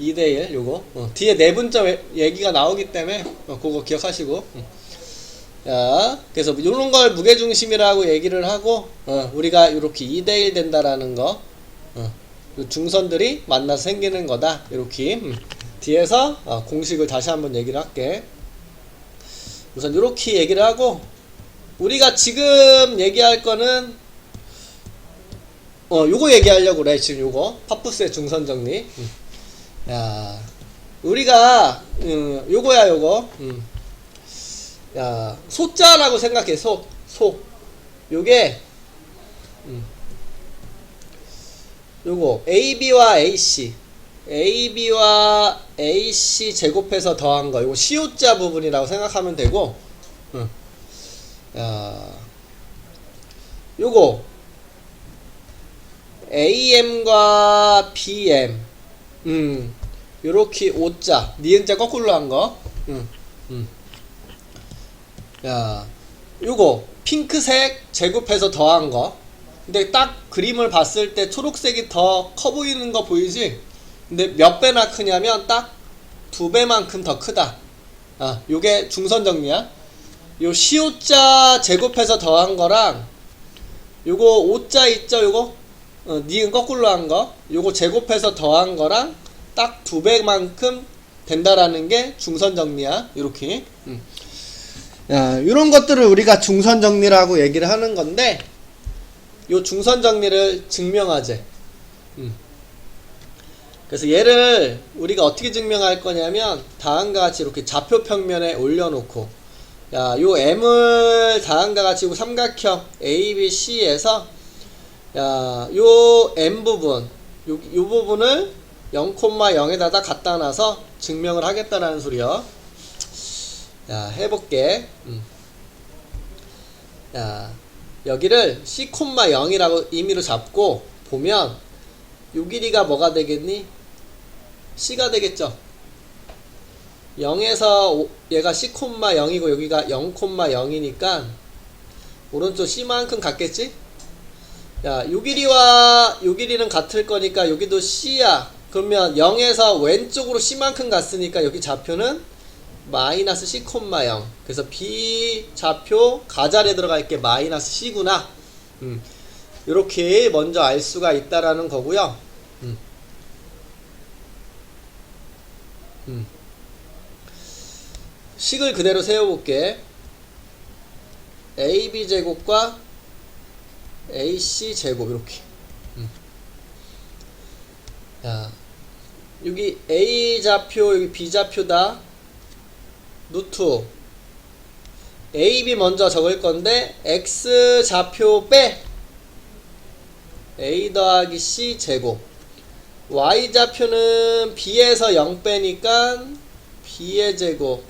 2대1 요거. 뒤에 내분점 얘기가 나오기 때문에 그거 기억하시고. 자, 그래서 요런 걸 무게중심이라고 얘기를 하고, 우리가 이렇게 2대1 된다라는 거, 요 중선들이 만나서 생기는 거다. 이렇게. 뒤에서 공식을 다시 한번 얘기를 할게. 우선 이렇게 얘기를 하고, 우리가 지금 얘기할 거는 요거 얘기하려고 그래. 지금 요거 파푸스의 중선 정리. 야, 우리가 요거야. 요거 소자라고 생각해. 소 요게 요거 AB와 AC 제곱해서 더한 거, 요거 CO자 부분이라고 생각하면 되고, 요거 AM과 BM, 요렇게 O자, 니은자 거꾸로 한 거, 요거 핑크색 제곱해서 더한 거. 근데 딱 그림을 봤을 때 초록색이 더 커 보이는 거 보이지? 근데 몇 배나 크냐면 딱 2배만큼 더 크다. 요게 중선 정리야. 요 CO자 제곱해서 더한 거랑 요거 O자 있죠? 요거 니은 거꾸로 한 거, 요거 제곱해서 더한 거랑 딱 2배만큼 된다라는 게 중선 정리야. 요렇게. 요런 것들을 우리가 중선 정리라고 얘기를 하는 건데, 요 중선 정리를 증명하재. 그래서 얘를 우리가 어떻게 증명할 거냐면 다음과 같이 이렇게 좌표 평면에 올려놓고, 야, 요 m을 다음과 같이 삼각형 ABC에서 야, 요 m 부분, 요 부분을 0,0에다가 갖다 놔서 증명을 하겠다라는 소리요. 야, 해볼게. 야, 여기를 C,0이라고 임의로 잡고 보면 요 길이가 뭐가 되겠니? C가 되겠죠. 0에서 얘가 C,0이고 여기가 0,0이니까 오른쪽 C만큼 같겠지? 야, 요 길이와 요 길이는 같을 거니까 여기도 C야. 그러면 0에서 왼쪽으로 C만큼 갔으니까 여기 좌표는 마이너스 C,0. 그래서 B 좌표 가자리에 들어갈 게 마이너스 C구나. 요렇게 먼저 알 수가 있다라는 거고요. 식을 그대로 세워볼게. AB 제곱과 AC 제곱 이렇게. 자, 여기 A 좌표, 여기 B 좌표다. 루트 AB 먼저 적을 건데 X 좌표 빼 A 더하기 C 제곱. Y 좌표는 B에서 0 빼니까 B의 제곱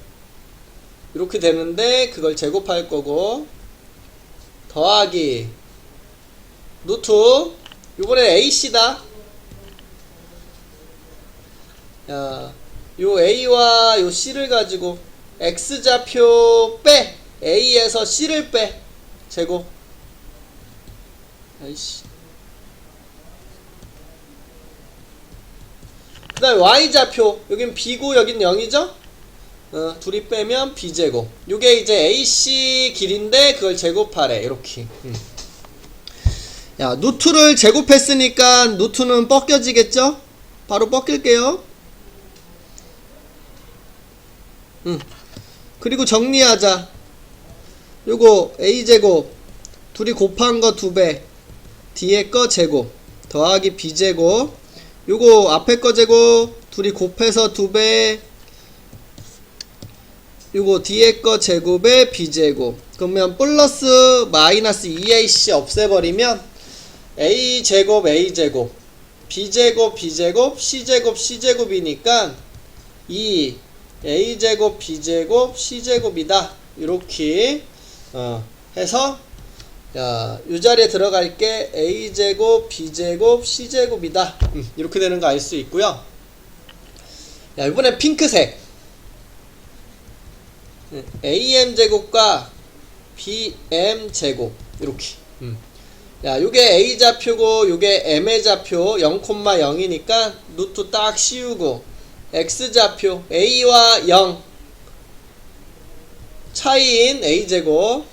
이렇게 되는데 그걸 제곱할 거고, 더하기 루트 요번에 AC다. 야, 요 A와 요 C를 가지고 X 좌표 빼 A에서 C를 빼 제곱. 아이씨. 그 다음에 Y좌표 여긴 B고 여긴 0이죠? 둘이 빼면 B제곱. 요게 이제 AC 길인데 그걸 제곱하래. 이렇게. 야, 누트를 제곱했으니까 누트는 벗겨지겠죠? 바로 벗길게요. 그리고 정리하자. 요거 A제곱 둘이 곱한 거 2배, 뒤에 거 제곱 더하기 B제곱, 요거 앞에 거 제곱 둘이 곱해서 2배, 요거 뒤에 거 제곱에 B제곱. 그러면 플러스 마이너스 2AC 없애버리면 A제곱 A제곱 B제곱 B제곱 C제곱 C제곱이니까 이 A제곱 B제곱 C제곱이다. 이렇게 해서 야, 이 자리에 들어갈 게 A제곱 B제곱 C제곱이다. 이렇게 되는 거 알 수 있고요. 야, 이번엔 핑크색 AM제곱과 BM제곱 이렇게. 야, 요게 A좌표고 요게 M의 좌표 0,0이니까 루트 딱 씌우고, X좌표 A와 0 차이인 A제곱,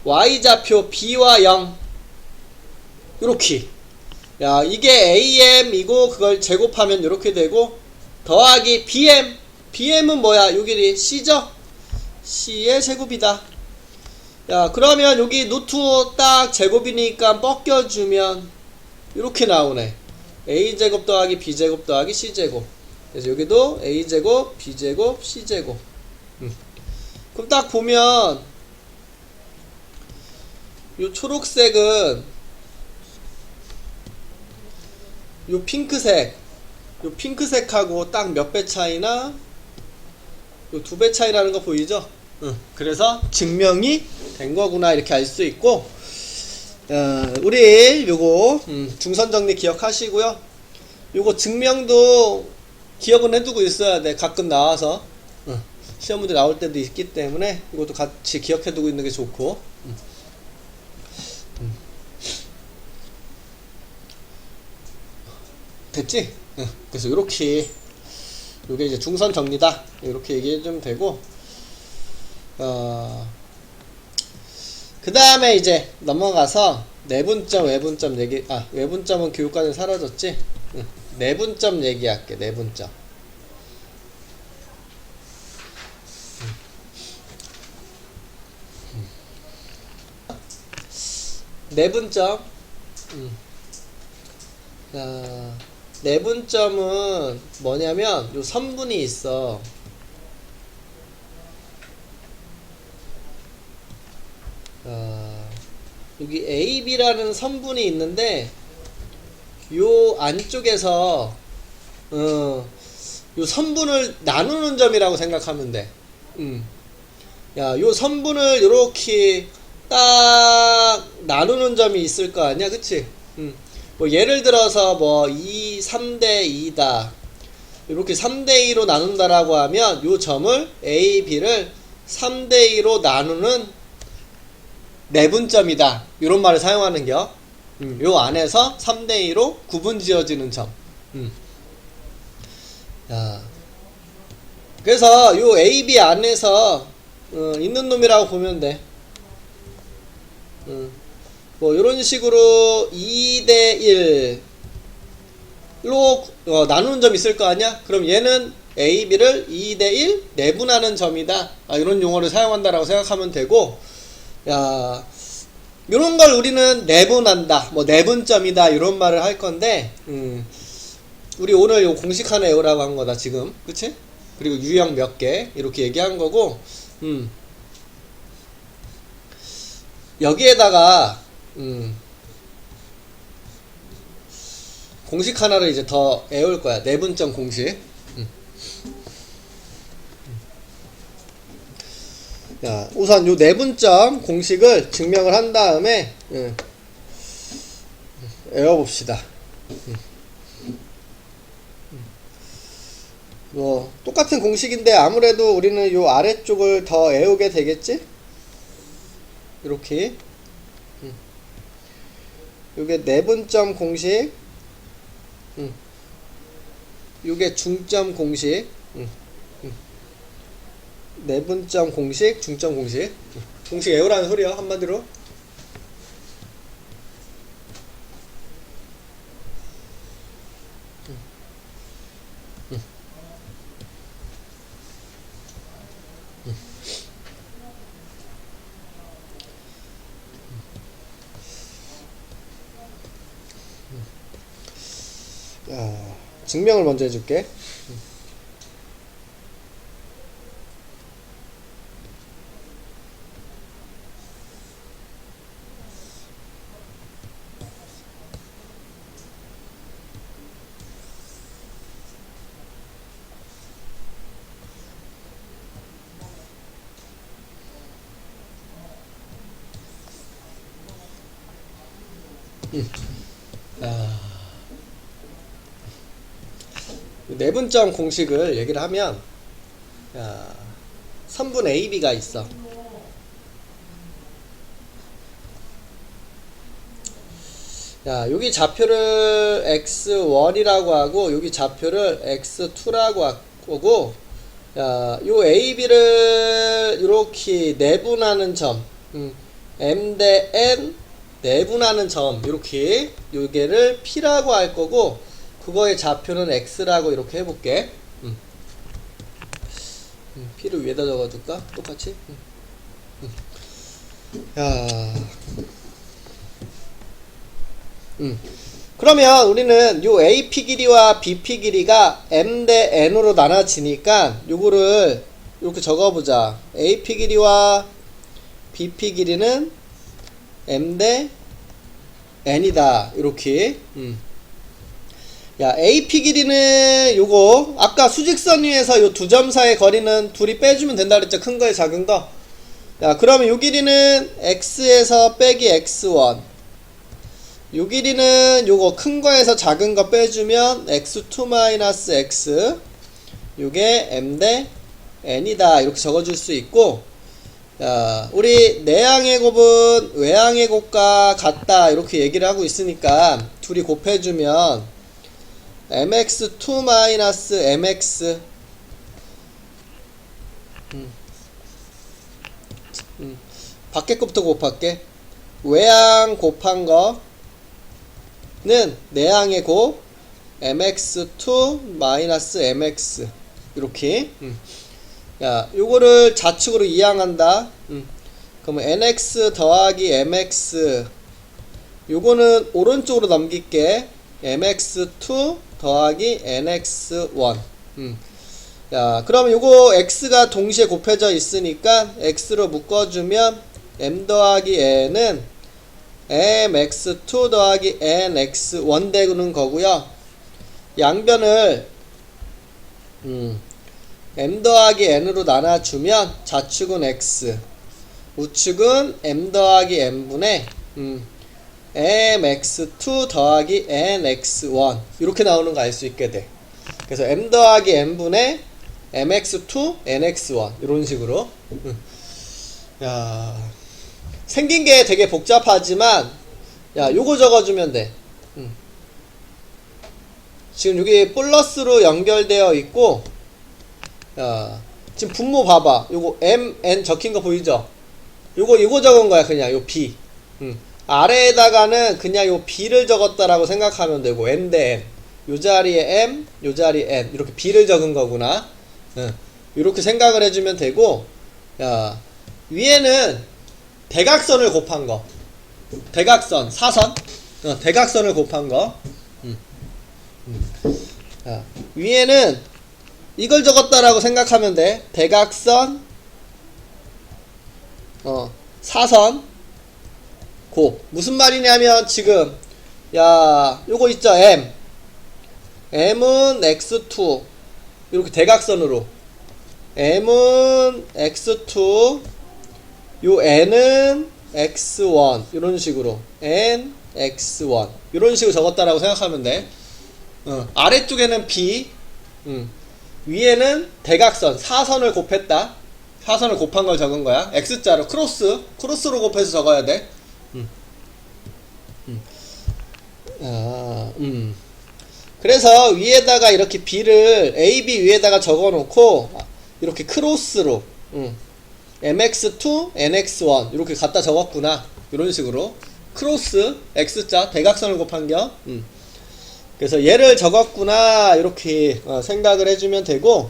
Y좌표 B와 0 요렇게. 야, 이게 AM이고 그걸 제곱하면 요렇게 되고, 더하기 BM. BM은 뭐야? 요 길이 C죠? C의 제곱이다. 야, 그러면 여기 루트 딱 제곱이니까 벗겨주면 이렇게 나오네. A제곱 더하기 B제곱 더하기 C제곱. 그래서 여기도 A제곱 B제곱 C제곱. 그럼 딱 보면 요 초록색은 요 핑크색하고 딱 몇 배 차이나? 요 2배 차이라는 거 보이죠? 그래서 증명이 된 거구나 이렇게 알 수 있고, 우리 요거 중선 정리 기억하시고요. 요거 증명도 기억은 해두고 있어야 돼. 가끔 나와서 시험 문제 나올 때도 있기 때문에 이것도 같이 기억해두고 있는 게 좋고. 됐지? 그래서 요렇게 요게 이제 중선 정리다 이렇게 얘기해주면 되고, 그 다음에 이제 넘어가서 내분점 외분점 얘기. 외분점은 교육과정에 사라졌지? 내분점 얘기할게. 내분점. 내분점. 내분점은 뭐냐면 요 선분이 있어. 여기 AB라는 선분이 있는데 요 안쪽에서 요 선분을 나누는 점이라고 생각하면 돼. 야, 요 선분을 요렇게 딱 나누는 점이 있을 거 아니야, 그치? 뭐 예를 들어서 뭐 3대 2다 이렇게 3대 2로 나눈다라고 하면 요 점을 A, B를 3대 2로 나누는 내분점이다 이런 말을 사용하는겨. 요 안에서 3대 2로 구분 지어지는 점. 야, 그래서 요 A, B 안에서 있는 놈이라고 보면 돼. 뭐 이런 식으로 2대 1로 나누는 점 있을 거 아니야? 그럼 얘는 A, B를 2대 1 내분하는 점이다. 이런 용어를 사용한다라고 생각하면 되고, 야, 이런 걸 우리는 내분한다, 뭐 내분점이다 이런 말을 할 건데, 우리 오늘 요 공식 하나 외우라고 한 거다 지금, 그치? 그리고 유형 몇 개 이렇게 얘기한 거고, 여기에다가 공식 하나를 이제 더 외울 거야. 내분점 공식. 자, 우선 요 내분점 공식을 증명을 한 다음에 외워봅시다. 뭐 똑같은 공식인데 아무래도 우리는 요 아래쪽을 더 외우게 되겠지? 이렇게 요게 내분점 공식, 요게 중점 공식, 내분점 공식, 중점 공식. 공식 외우라는 소리야 한마디로. 증명을 먼저 해줄게. 내분점 공식을 얘기를 하면, 선분 AB가 있어. 야, 여기 좌표를 x1이라고 하고 여기 좌표를 x2라고 하고, 야, 요 AB를 이렇게 내분하는 점, M 대 N 내분하는 점, 이렇게 요게를 P라고 할 거고, 그거의 좌표는 x라고 이렇게 해볼게. P를 위에다 적어둘까? 똑같이? 야. 그러면 우리는 요 AP 길이와 BP 길이가 M 대 N으로 나눠지니까 요거를 이렇게 적어보자. AP 길이와 BP 길이는 M 대 N이다. 이렇게. 야, AP 길이는 요거 아까 수직선 위에서 요 두 점 사이의 거리는 둘이 빼주면 된다 그랬죠. 큰 거에 작은 거. 야, 그러면 요 길이는 x에서 빼기 x1, 요 길이는 요거 큰 거에서 작은 거 빼주면 x2 x, 요게 m 대 n이다 이렇게 적어줄 수 있고, 야, 우리 내항의 곱은 외항의 곱과 같다 이렇게 얘기를 하고 있으니까 둘이 곱해주면 mx2 mx, 밖에 것부터 곱할게. 외항 곱한 거는 내항의 곱 mx2 mx 이렇게. 야, 요거를 좌측으로 이항한다. 그러면 nx 더하기 mx, 요거는 오른쪽으로 넘길게. mx2 더하기 nx1. 자, 그러면 요거 x가 동시에 곱해져 있으니까 x로 묶어주면 m 더하기 n은 mx2 더하기 nx1 되는 거고요. 양변을 m 더하기 n으로 나눠주면 좌측은 x, 우측은 m 더하기 n분의 mx2 더하기 nx1 이렇게 나오는 거 알 수 있게 돼. 그래서 m 더하기 n분의 mx2 nx1 이런 식으로. 야, 생긴 게 되게 복잡하지만 야, 요거 적어주면 돼. 지금 여기 플러스로 연결되어 있고, 야, 지금 분모 봐봐. 요거 m, n 적힌 거 보이죠? 요거 적은 거야. 그냥 요 b. 아래에다가는 그냥 요 b를 적었다라고 생각하면 되고, n 대 n. 요 자리에 m, 요 자리에 n. 이렇게 b를 적은 거구나. 이렇게 생각을 해주면 되고, 야, 위에는 대각선을 곱한 거. 대각선, 사선. 대각선을 곱한 거. 자, 위에는 이걸 적었다라고 생각하면 돼. 대각선, 사선, 곱. 무슨 말이냐면 지금 야, 요거 있죠, m. m은 x2 이렇게 대각선으로, m은 x2, 요 n은 x1 이런 식으로 n x1 이런 식으로 적었다라고 생각하면 돼. 아래쪽에는 b, 위에는 대각선 사선을 곱했다. 사선을 곱한 걸 적은 거야. x자로 크로스로 곱해서 적어야 돼. 그래서 위에다가 이렇게 b를 ab 위에다가 적어 놓고 이렇게 크로스로 mx2 nx1 이렇게 갖다 적었구나. 이런 식으로 크로스 x자 대각선을 곱한 겸 그래서 얘를 적었구나 이렇게 생각을 해주면 되고,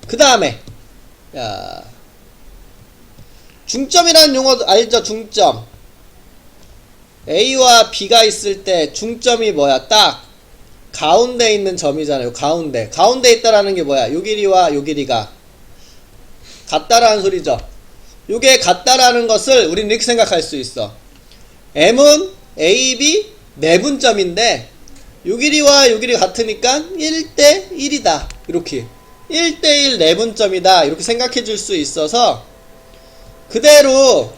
그 다음에 중점이라는 용어 알죠? 중점. A와 B가 있을 때 중점이 뭐야? 딱 가운데 있는 점이잖아요. 가운데 있다라는 게 뭐야? 요 길이와 요 길이가 같다라는 소리죠. 요게 같다라는 것을 우리는 이렇게 생각할 수 있어. M은 A, B 내분점인데 요 길이와 요 길이가 같으니까 1대 1이다. 이렇게 1대 1 내분점이다. 이렇게 생각해 줄 수 있어서 그대로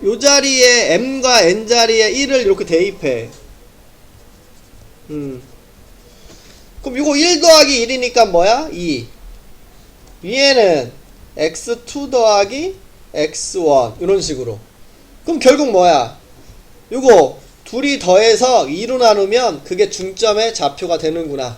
요 자리에 M과 N 자리에 1을 이렇게 대입해. 그럼 요거 1 더하기 1이니까 뭐야? 2. 위에는 x2 더하기 x1 이런 식으로. 그럼 결국 뭐야? 요거 둘이 더해서 2로 나누면 그게 중점의 좌표가 되는구나.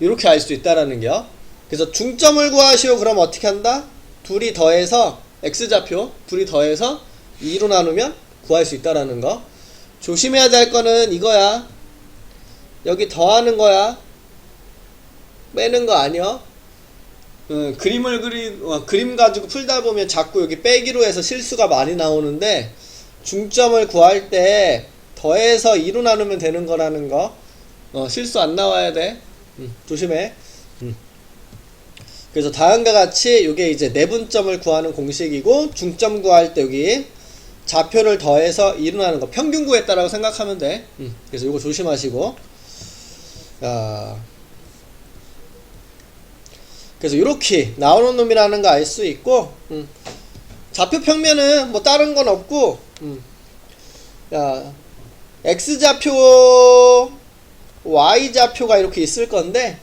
이렇게 알 수 있다라는 겨. 그래서 중점을 구하시오. 그럼 어떻게 한다? 둘이 더해서 x좌표 둘이 더해서 2로 나누면 구할 수 있다라는 거. 조심해야 될 거는 이거야. 여기 더하는 거야. 빼는 거 아니야. 그림 가지고 풀다 보면 자꾸 여기 빼기로 해서 실수가 많이 나오는데, 중점을 구할 때 더해서 2로 나누면 되는 거라는 거. 실수 안 나와야 돼. 조심해. 그래서 다음과 같이 요게 이제 내분점을 구하는 공식이고, 중점 구할 때 여기 좌표를 더해서 2로 나누는 거 평균 구했다라고 생각하면 돼. 그래서 요거 조심하시고. 그래서 이렇게 나오는 놈이라는 거 알 수 있고, 좌표 평면은 뭐 다른 건 없고, x좌표, y좌표가 이렇게 있을 건데,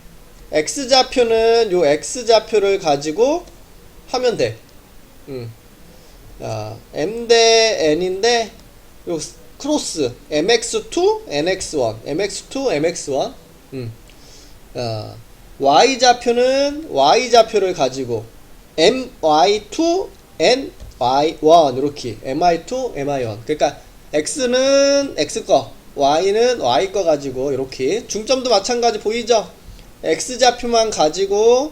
x좌표는 요 x좌표를 가지고 하면 돼. m 대 n인데, 요 크로스 mx2 nx1 mx2 mx1 y좌표는 y좌표를 가지고 my2 ny1 이렇게 mi2 mi1. 그러니까 x는 x거 y는 y거 가지고 이렇게. 중점도 마찬가지 보이죠? x좌표만 가지고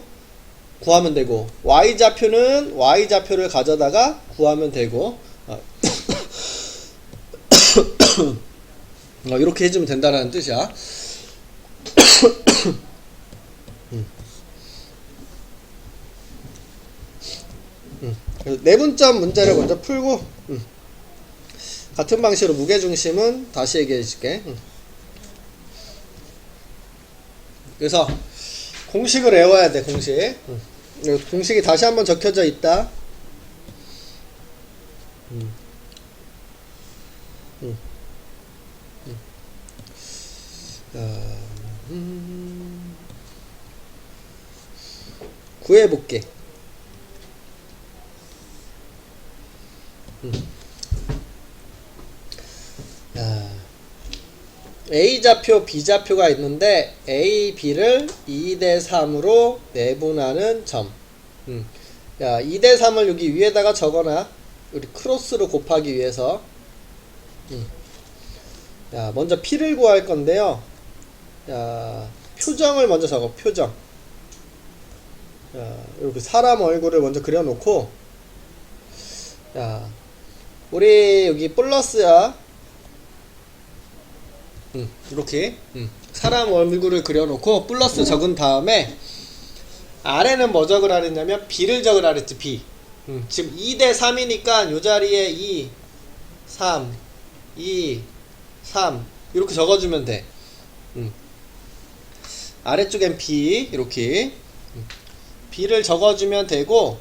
구하면 되고, y좌표는 y좌표를 가져다가 구하면 되고. 이렇게 해주면 된다는 뜻이야. 그래서 내분점 문제를 먼저 풀고 같은 방식으로 무게중심은 다시 얘기해 줄게. 그래서 공식을 외워야 돼. 공식이 다시 한번 적혀져 있다. 구해볼게. A좌표, B좌표가 있는데 A, B를 2대3으로 내분하는 점. 2대3을 여기 위에다가 적어놔. 우리 크로스로 곱하기 위해서. 먼저 P를 구할 건데요. 표정을 먼저 적어. 표정. 이렇게 사람 얼굴을 먼저 그려놓고, 우리 여기 플러스야. 이렇게 사람 얼굴을 그려놓고 플러스 적은 다음에 아래는 뭐 적으라 그랬냐면 B를 적으라 그랬지. B. 지금 2대3이니까 요 자리에 2, 3, 2, 3 이렇게 적어주면 돼. 아래쪽엔 B 이렇게 B를 적어주면 되고,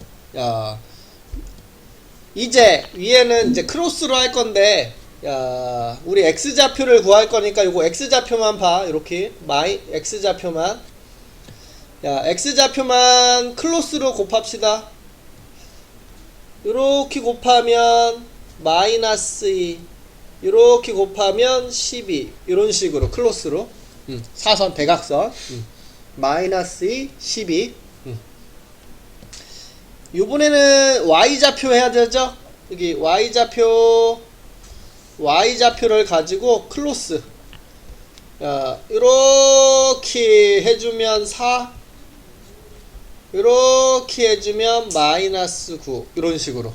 이제 위에는 이제 크로스로 할 건데, 우리 X좌표를 구할 거니까 요거 X좌표만 봐. 이렇게 X좌표만. X좌표만 클로스로 곱합시다. 이렇게 곱하면 마이너스 2, 이렇게 곱하면 12, 이런 식으로 클로스로. 사선 대각선. 마이너스 2, 12. 요번에는 Y좌표 해야 되죠? 여기 Y좌표를 가지고 클로스. 이렇게 해주면 4, 이렇게 해주면 마이너스 9, 이런 식으로.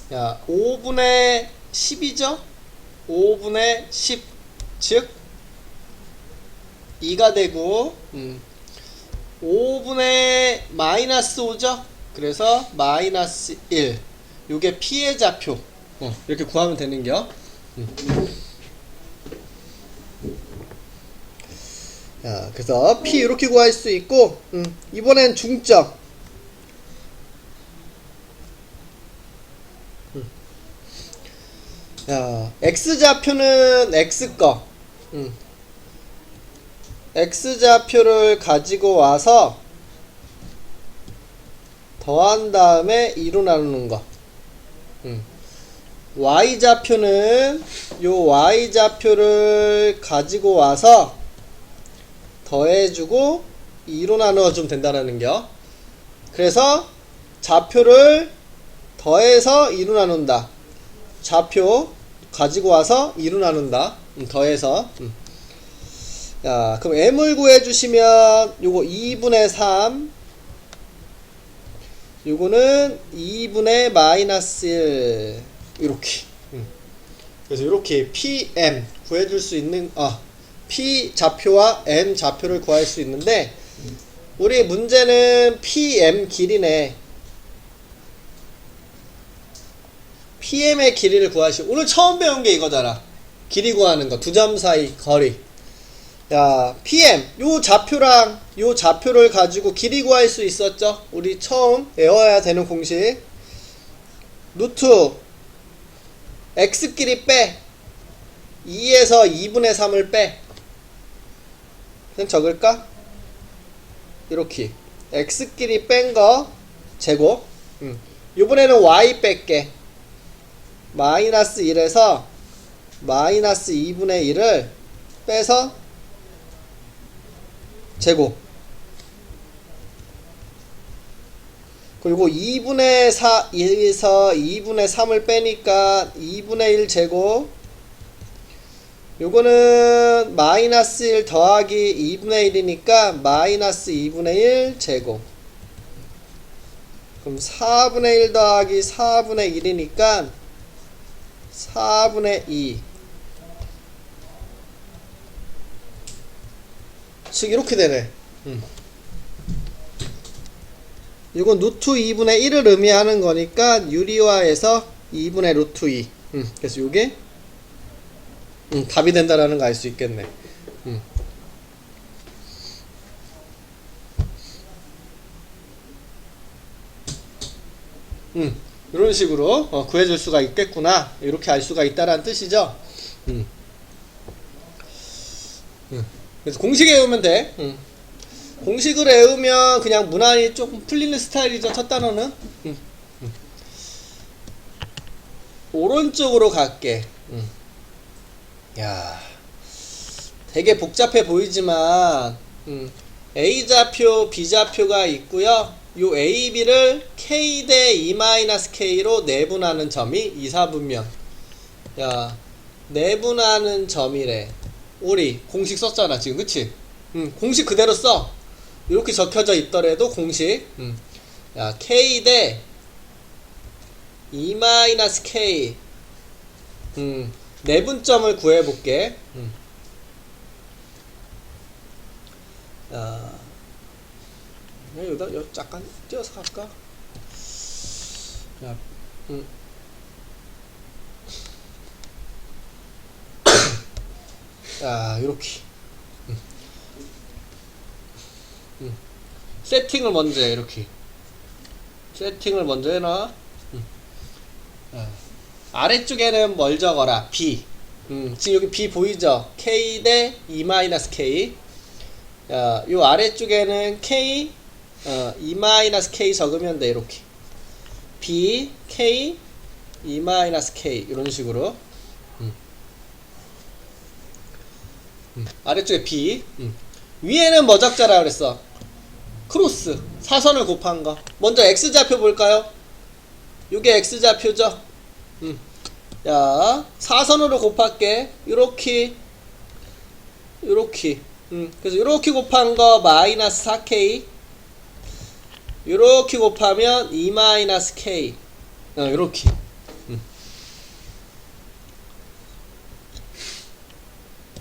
5분의 10이죠? 5분의 10, 즉 2가 되고, 5분의 마이너스 5죠? 그래서 마이너스 1. 요게 P의 좌표. 이렇게 구하면 되는겨. 그래서 P 이렇게 구할 수 있고, 이번엔 중점. X좌표는 X거. X좌표를 가지고 와서 더한 다음에 2로 나누는 거. Y좌표는 요 Y좌표를 가지고 와서 더해주고 2로 나누어주면 된다는 겨. 그래서 좌표를 더해서 2로 나눈다. 좌표 가지고 와서 2로 나눈다. 더해서. 그럼 M을 구해주시면 요거 2분의 3, 요거는 2분의 마이너스 1, 이렇게. 그래서 이렇게 PM 구해줄 수 있는, P 좌표와 M 좌표를 구할 수 있는데, 우리 문제는 PM 길이네. PM의 길이를 구하시고, 오늘 처음 배운 게 이거잖아. 길이 구하는 거. 두 점 사이 거리. PM, 요 좌표랑 요 좌표를 가지고 길이 구할 수 있었죠? 우리 처음 외워야 되는 공식. 루트 X끼리 빼. 2에서 2분의 3을 빼. 그냥 적을까? 이렇게. X끼리 뺀 거 제곱. 요번에는 Y 뺄게. 마이너스 1에서 마이너스 2분의 1을 빼서 제곱. 그리고 2분의 4에서 2분의 3을 빼니까 2분의 1 제곱. 요거는 마이너스 1 더하기 2분의 1이니까 마이너스 2분의 1 제곱. 그럼 4분의 1 더하기 4분의 1이니까 4분의 2 즉 이렇게 되네. 이건 루트 2분의 1을 의미하는 거니까 유리화에서 2분의 루트 2. 그래서 이게 답이 된다라는 거 알 수 있겠네. 이런 식으로 구해줄 수가 있겠구나, 이렇게 알 수가 있다라는 뜻이죠. 그래서 공식 외우면 돼. 공식을 외우면 그냥 무난히 조금 풀리는 스타일이죠. 첫 단어는. 오른쪽으로 갈게. 야, 되게 복잡해 보이지만 A좌표, B좌표가 있고요. 요 A, B를 K 대 E-K로 내분하는 점이 이사분면. 야, 내분하는 점이래. 우리 공식 썼잖아 지금, 그치? 공식 그대로 써. 이렇게 적혀져 있더라도 공식. 야, K 대 E-K. 내분점을 구해볼게. 야, 여기다 잠깐 띄어서 갈까? 야, 자, 요렇게. 세팅을 먼저 해, 이렇게. 세팅을 먼저 해놔. 아래쪽에는 뭘 적어라? B. 지금 여기 B 보이죠? K 대 E-K. 야, 요 아래쪽에는 K, E-K 적으면 돼, 이렇게. B, K, E-K. 이런 식으로. 아래쪽에 B. 위에는 뭐 적자라 그랬어? 크로스. 사선을 곱한 거. 먼저 X좌표 볼까요? 요게 X좌표죠? 야, 사선으로 곱할게. 요렇게. 요렇게. 그래서 요렇게 곱한 거 마이너스 4K. 요렇게 곱하면 E-K. 요렇게.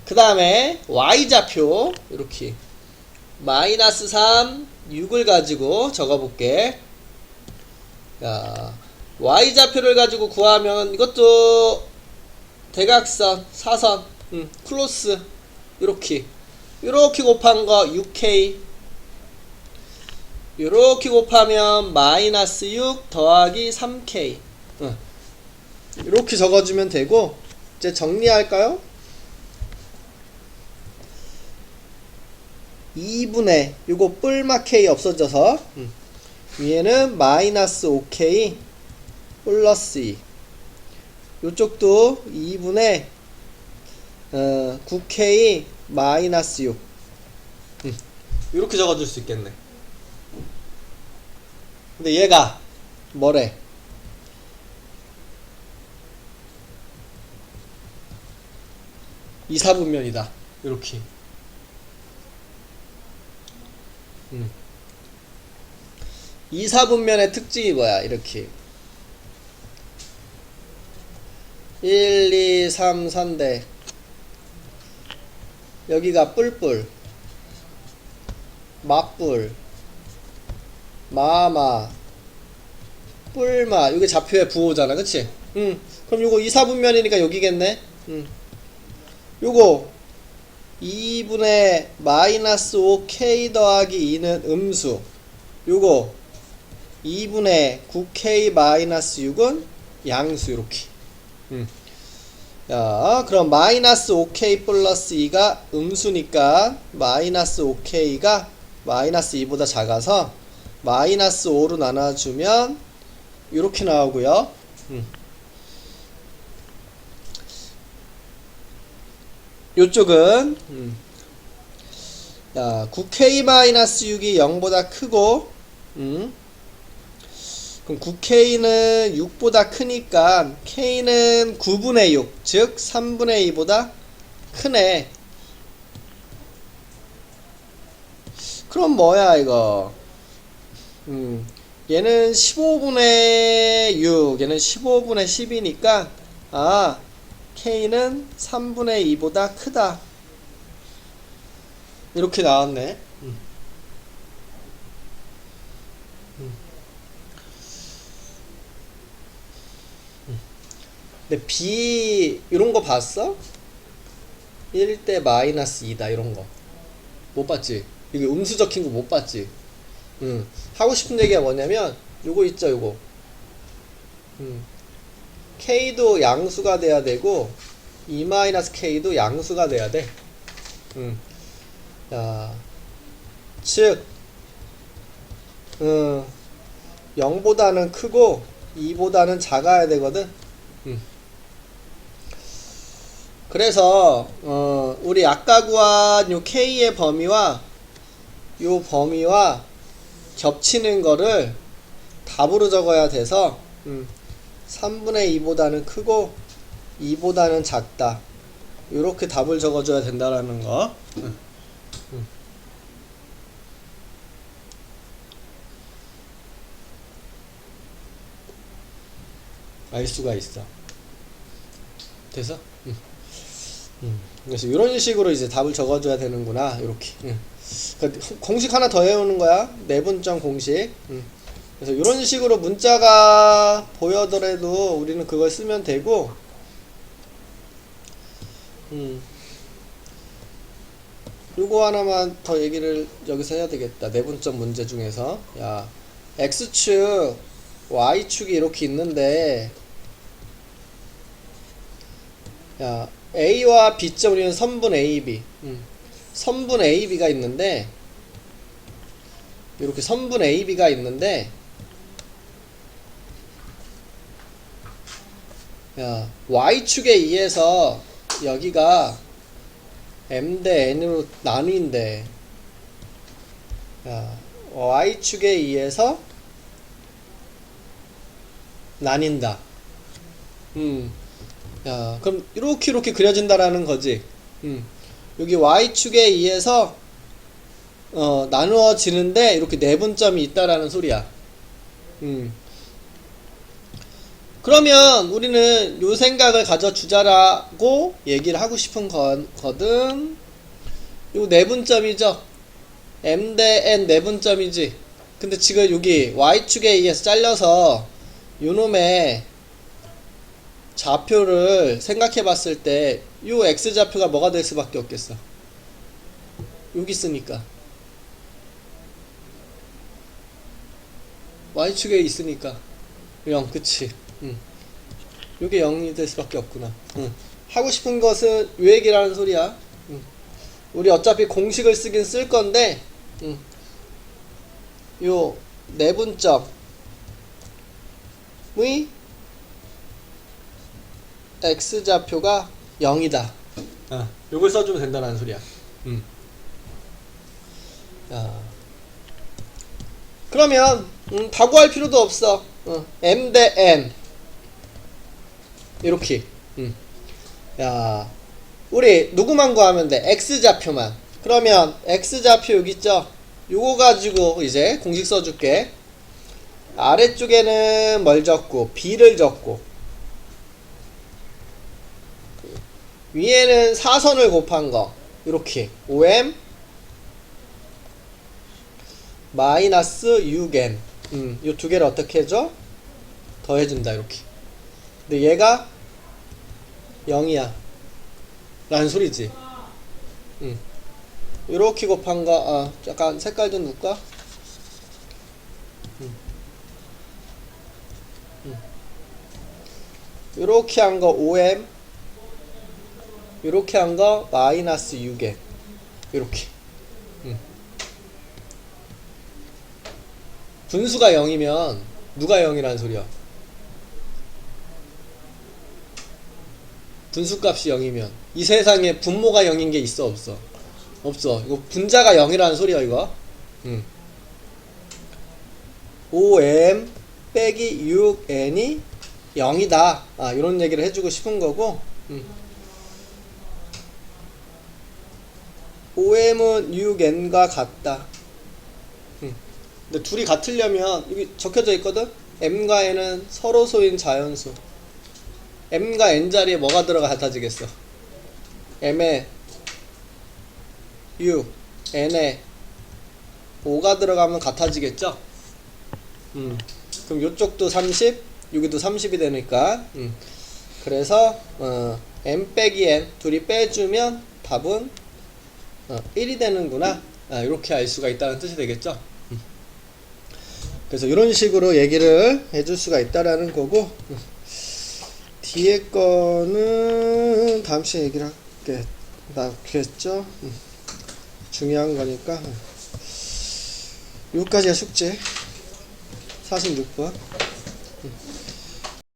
그 다음에 Y좌표. 요렇게. 마이너스 3, 6을 가지고 적어볼게. 자, Y좌표를 가지고 구하면 이것도 대각선, 사선, 클로스. 요렇게. 요렇게 곱한 거 6K. 요렇게 곱하면 마이너스 6 더하기 3K. 이렇게 적어주면 되고, 이제 정리할까요? 2분의 요거 뿔마 K 없어져서 위에는 마이너스 5K 플러스 2. 요쪽도 2분의 9K 마이너스 6. 이렇게 적어줄 수 있겠네. 근데 얘가 뭐래? 이사분면이다. 이렇게. 이사분면의 특징이 뭐야? 이렇게 1, 2, 3, 4인데 여기가 뿔뿔, 맞뿔, 마마, 뿔마. 이게 좌표의 부호잖아, 그치? 그럼 요거 이사분면이니까 여기겠네. 요거 2분의 마이너스 5K 더하기 2는 음수. 요거 2분의 9K 마이너스 6은 양수. 이렇게. 자, 그럼 마이너스 5K 플러스 2가 음수니까 마이너스 5K가 마이너스 2보다 작아서 마이너스 5로 나눠주면 이렇게 나오고요. 요쪽은 9K-6이 0보다 크고, 그럼 9K는 6보다 크니까 K는 9분의 6, 즉 3분의 2보다 크네. 그럼 뭐야 이거? 얘는 15분의 6, 얘는 15분의 10이니까 아, K는 3분의 2보다 크다. 이렇게 나왔네. 근데 B 이런 거 봤어? 1대 마이너스 2다 이런 거 못 봤지? 이게 음수 적힌 거 못 봤지? 하고 싶은 얘기가 뭐냐면 요거 있죠 요거. K도 양수가 돼야 되고 2-K도 양수가 돼야 돼. 자, 즉 0보다는 크고 2보다는 작아야 되거든. 그래서 우리 아까 구한 요 K의 범위와 요 범위와 겹치는 거를 답으로 적어야 돼서 3분의 2보다는 크고 2보다는 작다. 요렇게 답을 적어줘야 된다라는 거. 알 수가 있어. 돼서? 그래서 이런 식으로 이제 답을 적어줘야 되는구나. 이렇게. 그러니까 공식 하나 더 해오는 거야. 내분점 공식. 그래서 이런 식으로 문자가 보여더라도 우리는 그걸 쓰면 되고. 요거 하나만 더 얘기를 여기서 해야 되겠다. 내분점 문제 중에서. 야, X축, Y축이 이렇게 있는데, 야, A와 B점 우리는 선분 AB. 선분 AB가 있는데, 이렇게 선분 AB가 있는데, 야, Y축에 의해서 여기가 M 대 N으로 나뉜대. 야, Y축에 의해서 나뉜다. 야, 그럼 이렇게 그려진다라는 거지. 여기 Y축에 의해서 나누어지는데 이렇게 내분점이 있다라는 소리야. 그러면 우리는 요 생각을 가져주자라고 얘기를 하고 싶은 거든. 요 내분점이죠. M 대 N 내분점이지. 근데 지금 여기 Y축에 의해서 잘려서 요놈의 좌표를 생각해 봤을 때 요 X좌표가 뭐가 될 수밖에 없겠어. 여기 있으니까. Y축에 있으니까 0. 그치. 요게 0이 될 수밖에 없구나. 하고 싶은 것은 요 얘기라는 소리야. 우리 어차피 공식을 쓰긴 쓸 건데 요 내분점의 X좌표가 0이다. 요걸 써주면 된다는 소리야. 그러면 다 구할 필요도 없어. M 대 N 이렇게. 야, 우리 누구만 구하면 돼? X좌표만. 그러면 X좌표 여기 있죠? 요거 가지고 이제 공식 써줄게. 아래쪽에는 뭘 적고 B를 적고 위에는 사선을 곱한 거 이렇게 OM 마이너스 6N. 요 두 개를 어떻게 해줘? 더해준다 이렇게. 근데 얘가 0이야 라는 소리지. 요렇게 곱한 거. 약간 색깔 좀 넣을까? 요렇게 한 거 OM, 요렇게 한 거 마이너스 6N. 요렇게. 분수가 0이면 누가 0이라는 소리야? 분수값이 0이면 이 세상에 분모가 0인 게 있어 없어? 없어. 이거 분자가 0이라는 소리야 이거. 5m 빼기 6n이 0이다. 이런 얘기를 해주고 싶은 거고. 5m은 6n과 같다. 근데 둘이 같으려면 여기 적혀져 있거든. m과 n은 서로소인 자연수. m과 n 자리에 뭐가 들어가 같아지겠어? m에 u, n에 5가 들어가면 같아지겠죠? 그럼 요쪽도 30, 여기도 30이 되니까 그래서 m 빼기 n 둘이 빼주면 답은 1이 되는구나. 이렇게 알 수가 있다는 뜻이 되겠죠? 그래서 이런 식으로 얘기를 해줄 수가 있다라는 거고, 뒤에 거는 다음 시간에 얘기를 할게. 나겠죠? 중요한 거니까. 여기까지가 숙제 46번.